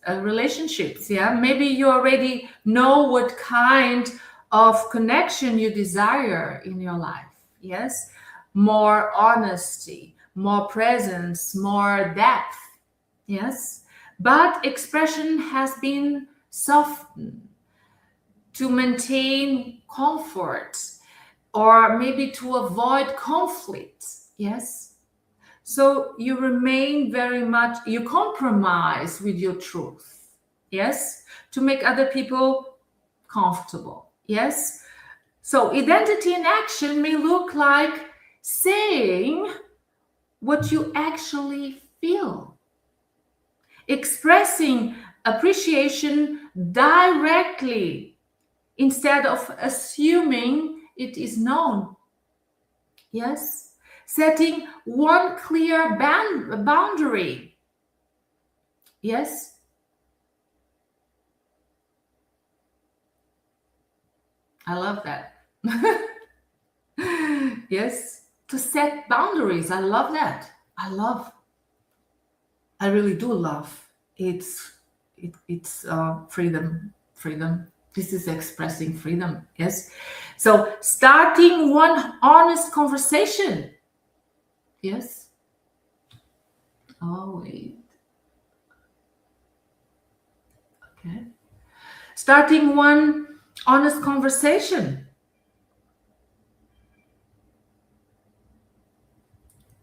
yeah, maybe you already know what kind of connection you desire in your life. Yes, more honesty, more presence, more depth. Yes, but expression has been softened to maintain comfort or maybe to avoid conflict. Yes, so you remain very much, you compromise with your truth. Yes, to make other people comfortable. Yes, so identity in action may look like saying what you actually feel, expressing appreciation directly instead of assuming it is known. Yes, setting one clear boundary. Yes, I love that. Yes, to set boundaries. I love that. I really do love. It's freedom. This is expressing freedom. Yes. So starting one honest conversation. Yes. Oh, wait. Okay. Starting one honest conversation.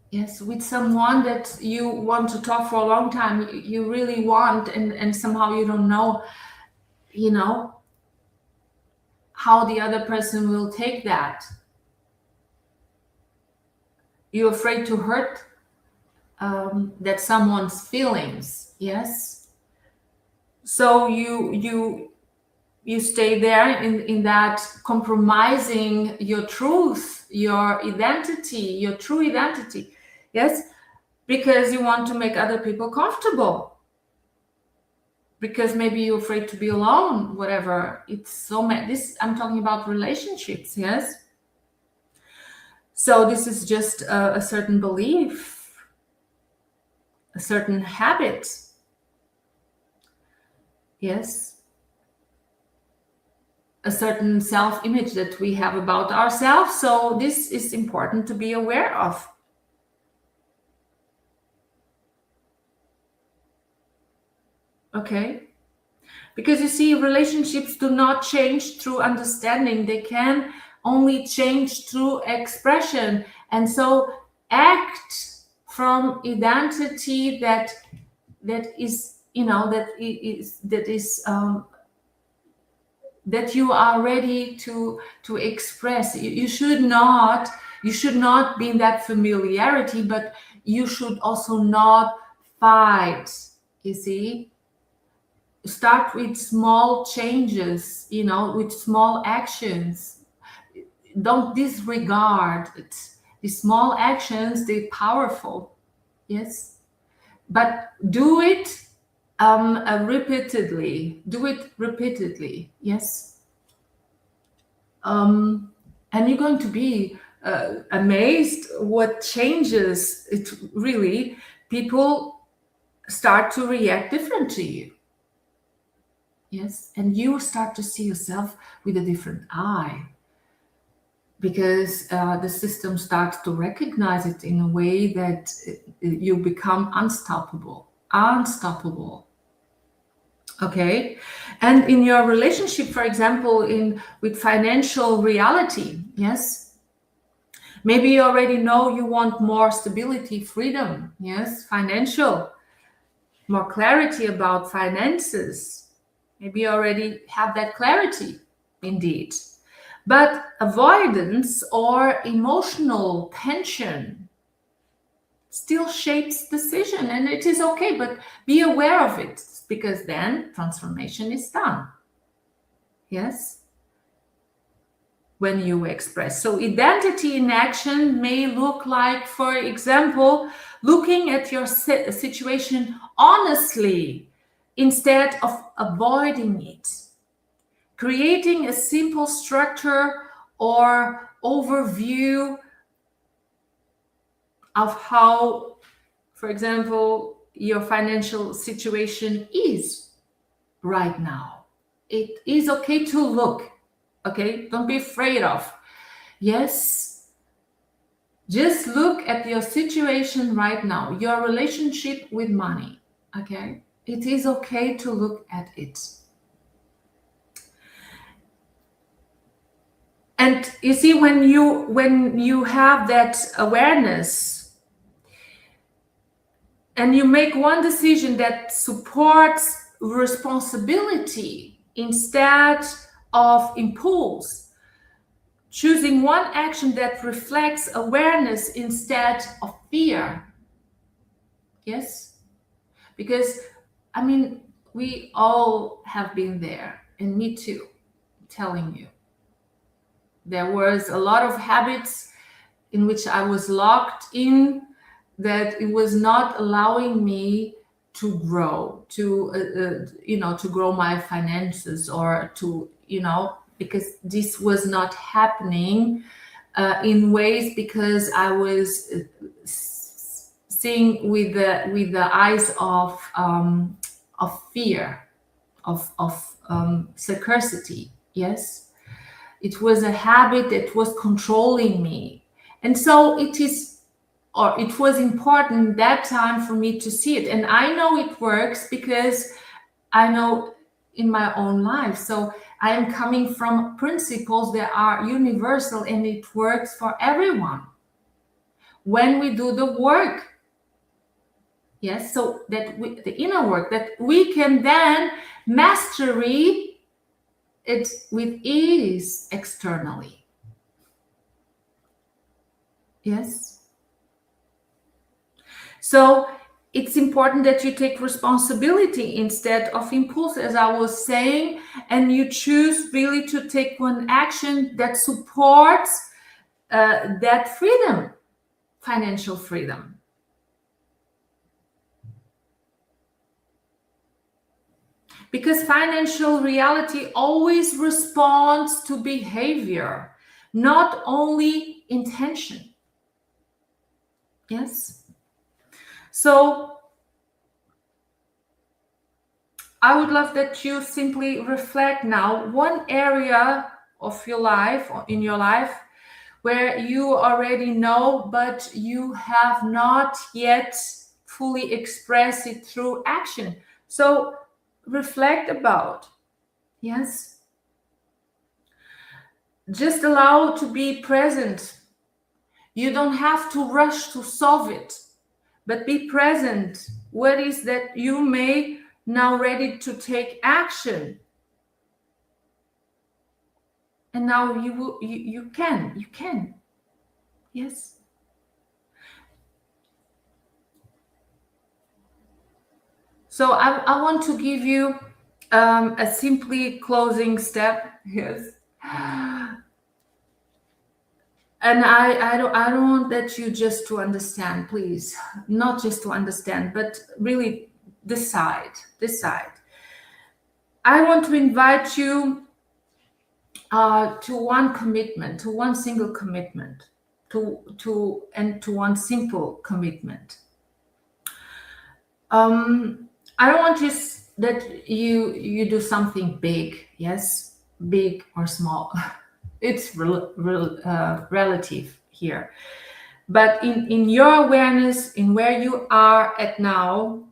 Yes, with someone that you want to talk for a long time, you really want, and somehow you don't know, how the other person will take that. You're afraid to hurt that someone's feelings. Yes. So you stay there in that compromising your truth, your identity, your true identity. Yes, because you want to make other people comfortable, because maybe you're afraid to be alone, whatever. It's so many. I'm talking about relationships. Yes, so this is just a certain belief, a certain habit. Yes, a certain self-image that we have about ourselves. So this is important to be aware of. Okay, because you see, relationships do not change through understanding. They can only change through expression. And so act from identity that is, that you are ready to express. You should not be in that familiarity, but you should also not fight. You see, start with small changes, with small actions. Don't disregard it. The small actions, they're powerful. Yes, but do it repeatedly. Yes, and you're going to be amazed what changes it really people start to react different to you. Yes, and you start to see yourself with a different eye, because the system starts to recognize it in a way that you become unstoppable. Okay, and in your relationship, for example, in with financial reality, yes, maybe you already know you want more stability, freedom, yes, financial, more clarity about finances. Maybe you already have that clarity, indeed. But avoidance or emotional tension still shapes decision, and it is okay, but be aware of it, because then transformation is done. Yes? When you express. So identity in action may look like, for example, looking at your situation honestly instead of avoiding it, creating a simple structure or overview of how, for example, your financial situation is right now. It is okay to look, okay? Don't be afraid of. Yes, just look at your situation right now, your relationship with money, okay? It is okay to look at it. And you see, when you have that awareness and you make one decision that supports responsibility instead of impulse, choosing one action that reflects awareness instead of fear. Yes? Because, I mean, we all have been there, and me too, I'm telling you. There was a lot of habits in which I was locked in, that it was not allowing me to grow, to grow my finances, or to, because this was not happening in ways, because I was seeing with the eyes of fear, of scarcity. Yes, it was a habit that was controlling me, and so it was important that time for me to see it. And I know it works because I know in my own life. So I am coming from principles that are universal, and it works for everyone when we do the work. Yes, so that the inner work, that we can then mastery it with ease externally. Yes. So it's important that you take responsibility instead of impulse, as I was saying, and you choose really to take one action that supports that freedom, financial freedom. Because financial reality always responds to behavior, not only intention. Yes? So I would love that you simply reflect now one area of your life, or in your life, where you already know, but you have not yet fully expressed it through action. So reflect about. Yes? Just allow to be present. You don't have to rush to solve it, but be present. What is that you may now ready to take action? And now you can. Yes. So I want to give you a simply closing step. Yes. And I don't want that you just to understand, please, not just to understand, but really decide. I want to invite you to one commitment, to one single commitment, to one simple commitment. I don't want that you do something big, yes, big or small. It's relative here. But in your awareness, in where you are at now,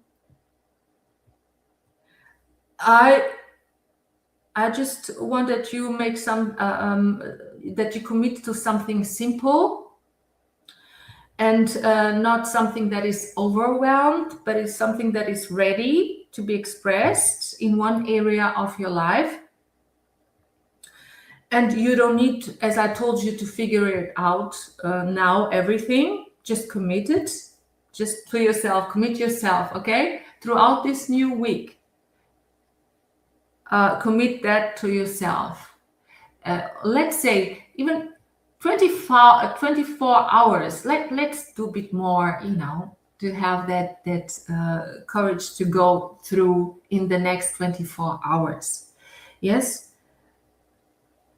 I just want that you make that you commit to something simple and not something that is overwhelmed, but it's something that is ready to be expressed in one area of your life. And you don't need, as I told you, to figure it out now, everything. Just commit it, just to yourself, commit yourself, okay? Throughout this new week, commit that to yourself. Let's say even 24 hours. Let's do a bit more, to have that courage to go through in the next 24 hours. Yes?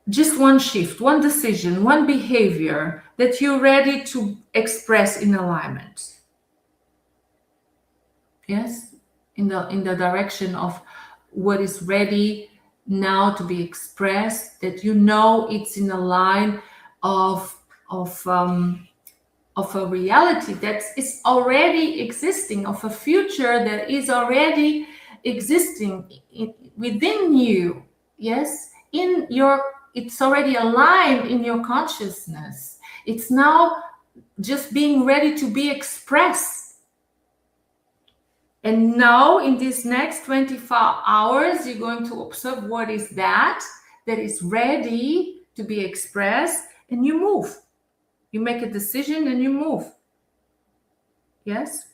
Just one shift, one decision, one behavior that you're ready to express in alignment. Yes? In the direction of what is ready now to be expressed, that it's in a line of a reality that is already existing, of a future that is already existing within you. Yes, it's already aligned in your consciousness. It's now just being ready to be expressed. And now in these next 24 hours, you're going to observe what is that is ready to be expressed, and you move. You make a decision and you move. Yes?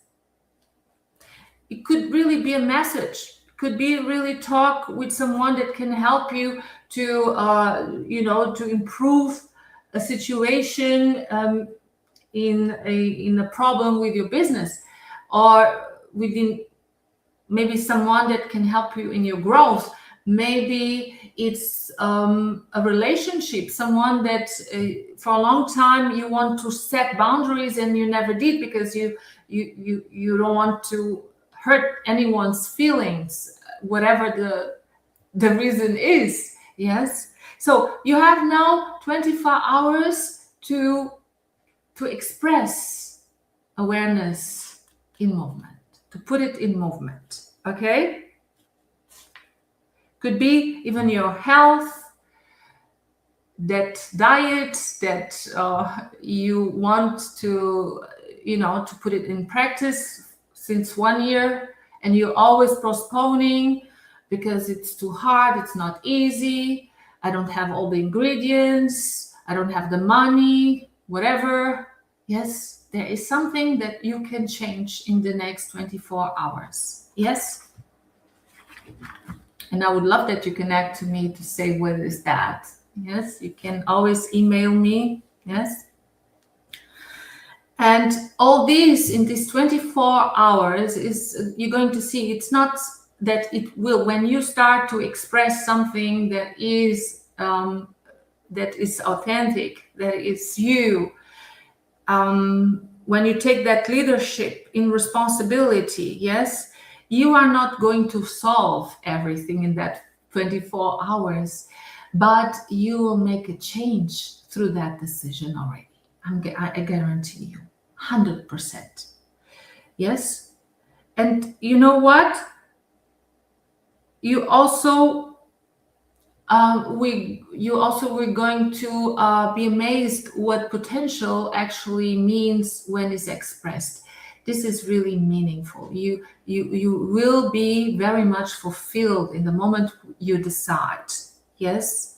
It could really be a message. It could be really talk with someone that can help you to, to improve a situation in a problem with your business, or within maybe someone that can help you in your growth. Maybe it's a relationship, someone that for a long time you want to set boundaries and you never did because you don't want to hurt anyone's feelings, whatever the reason is. Yes. So you have now 24 hours to express awareness in movement, to put it in movement. Okay? Could be even your health, that diet that you want to, to put it in practice since 1 year, and you're always postponing because it's too hard, it's not easy, I don't have all the ingredients, I don't have the money, whatever. Yes, there is something that you can change in the next 24 hours. Yes? And I would love that you connect to me to say what is that. Yes, you can always email me. Yes. And all this in these 24 hours is, you're going to see, it's not that it will, when you start to express something that is authentic, that is you, when you take that leadership in responsibility, yes, you are not going to solve everything in that 24 hours, but you will make a change through that decision already. I guarantee you, 100%. Yes? And you know what? You also we're going to be amazed what potential actually means when it's expressed. This is really meaningful. You will be very much fulfilled in the moment you decide. Yes.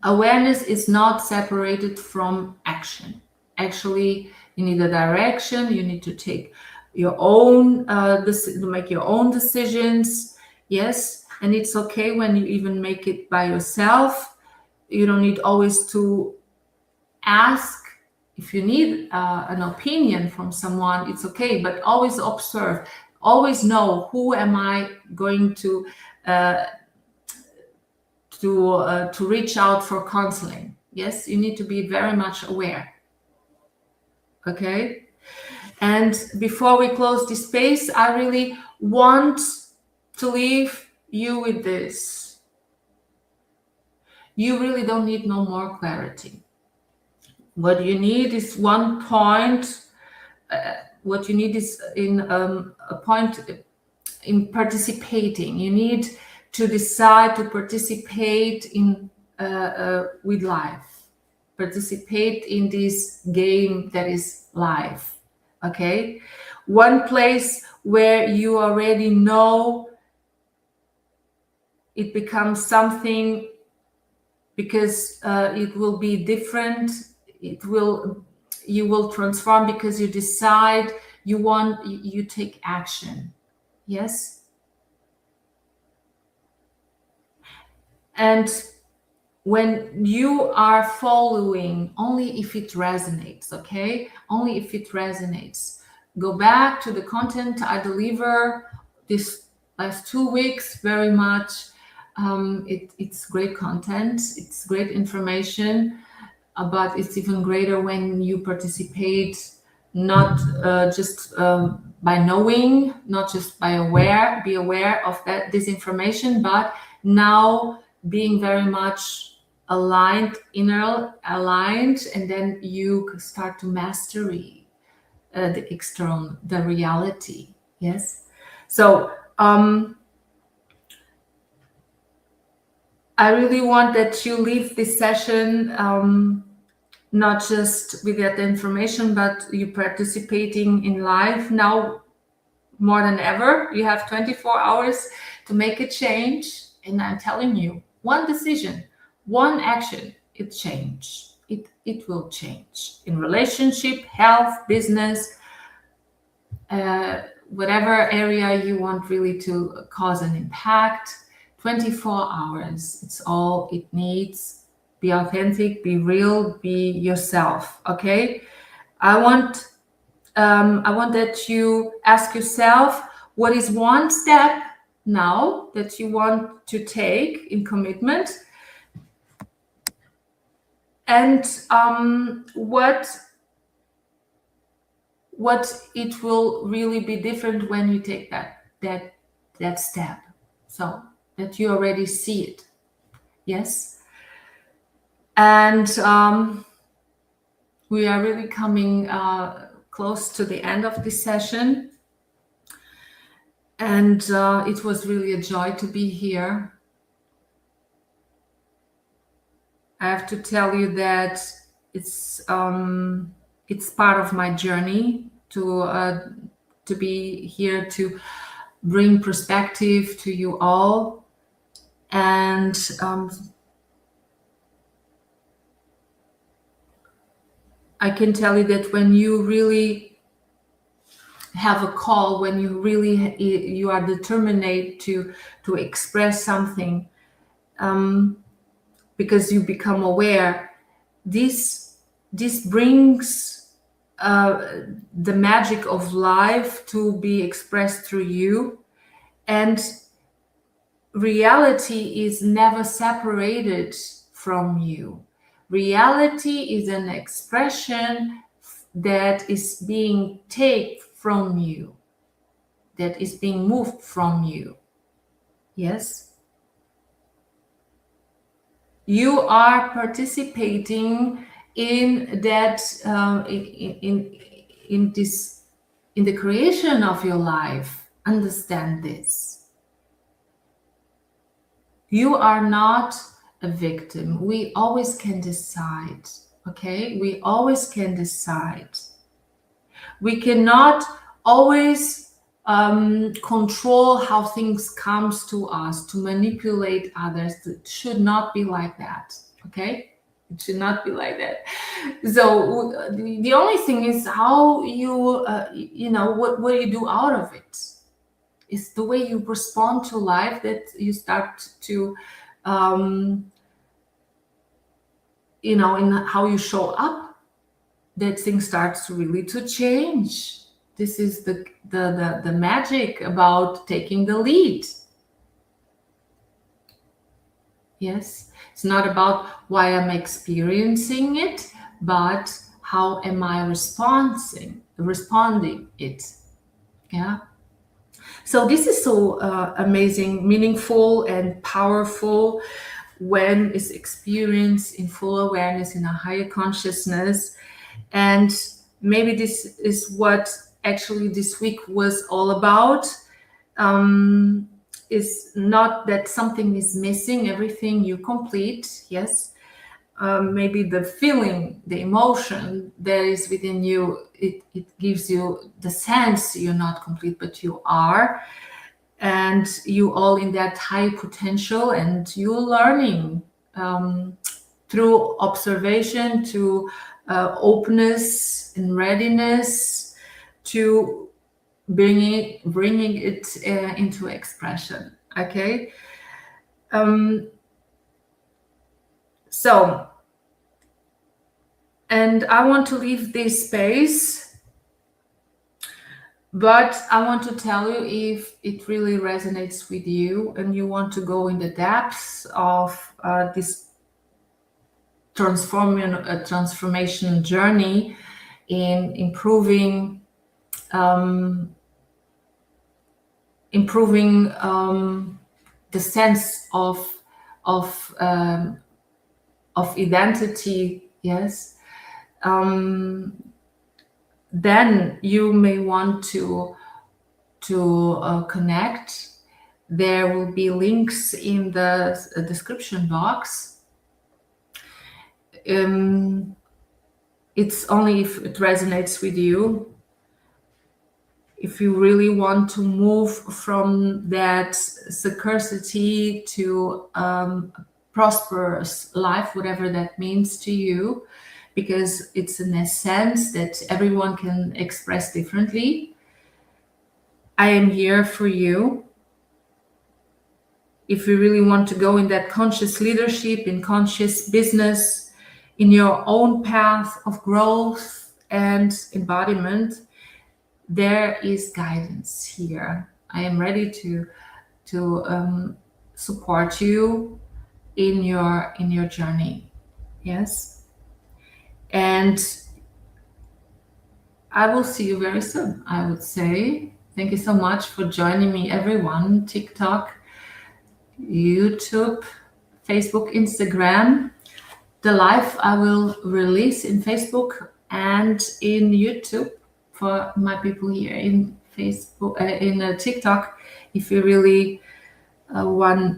Awareness is not separated from action. Actually, you need a direction. You need to take your own to make your own decisions. Yes, and it's okay when you even make it by yourself. You don't need always to ask. If you need an opinion from someone, it's okay, but always observe. Always know, who am I going to reach out for counseling. Yes, you need to be very much aware. Okay? And before we close this space, I really want to leave you with this. You really don't need no more clarity. What you need is one point. What you need is in a point in participating. You need to decide to participate in with life. Participate in this game that is life. Okay, one place where you already know it becomes something, because it will be different. You will transform because you decide, you take action. Yes. And when you are following, only if it resonates, okay? Only if it resonates. Go back to the content I deliver this last 2 weeks very much. It's great content, it's great information, but it's even greater when you participate, not just by knowing, not just by be aware of this information, but now being very much aligned, aligned, and then you start to mastery the reality. Yes. So I really want that you leave this session not just with that information, but you participating in life now more than ever. You have 24 hours to make a change, and I'm telling you, one decision, one action, it will change in relationship, health, business, whatever area you want really to cause an impact. 24 hours, it's all it needs. Be authentic, be real, be yourself. Okay, I want that you ask yourself, what is one step now that you want to take in commitment, and what it will really be different when you take that step, so that you already see it. Yes. And we are really coming close to the end of this session. And it was really a joy to be here. I have to tell you that it's part of my journey to be here to bring perspective to you all. And I can tell you that when you really have a call, when you are determined to express something, because you become aware, this brings the magic of life to be expressed through you, and reality is never separated from you. Reality is an expression that is being taken from you, that is being moved from you. Yes? You are participating in that, in the creation of your life. Understand this. You are not a victim. We always can decide, okay? We always can decide. We cannot always control how things comes to us, to manipulate others. It should not be like that, okay? It should not be like that. So the only thing is how you, what you do out of it. It's the way you respond to life that you start to, in how you show up, that things starts really to change. This is the magic about taking the lead. Yes, it's not about why I'm experiencing it, but how am I responding it? Yeah. So this is so amazing, meaningful, and powerful when it's experienced in full awareness, in a higher consciousness. And maybe this is what actually this week was all about. Is not that something is missing, everything you complete, yes. Maybe the feeling, the emotion that is within you, it gives you the sense you're not complete, but you are. And you all in that high potential, and you're learning through observation, to openness and readiness to bringing it into expression. Okay. So, and I want to leave this space, but I want to tell you, if it really resonates with you and you want to go in the depths of this transformation journey in improving the sense of identity, yes, then you may want to connect. There will be links in the description box. It's only if it resonates with you. If you really want to move from that scarcity to prosperous life, whatever that means to you, because it's an essence that everyone can express differently, I am here for you. If you really want to go in that conscious leadership, in conscious business, in your own path of growth and embodiment, there is guidance here. I am ready to support you in your journey. Yes. And I will see you very soon, I would say. Thank you so much for joining me, everyone. TikTok, YouTube, Facebook, Instagram. The live I will release in Facebook and in YouTube for my people here in Facebook, in TikTok. If you really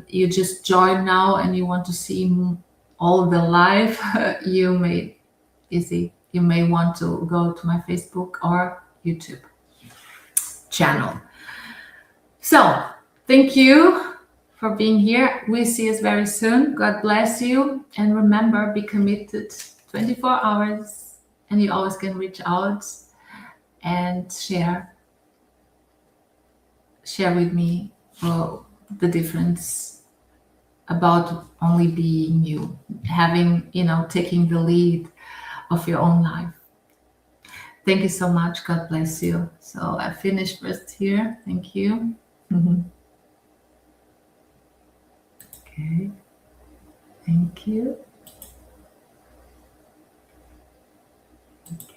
you just join now and you want to see all the live, you may want to go to my Facebook or YouTube channel. So thank you for being here. We'll see us very soon. God bless you. And remember, be committed 24 hours, and you always can reach out and share with me the difference about only being you, having, taking the lead of your own life. Thank you so much. God bless you. So I finished first here. Thank you. Okay. Thank you. Thank you.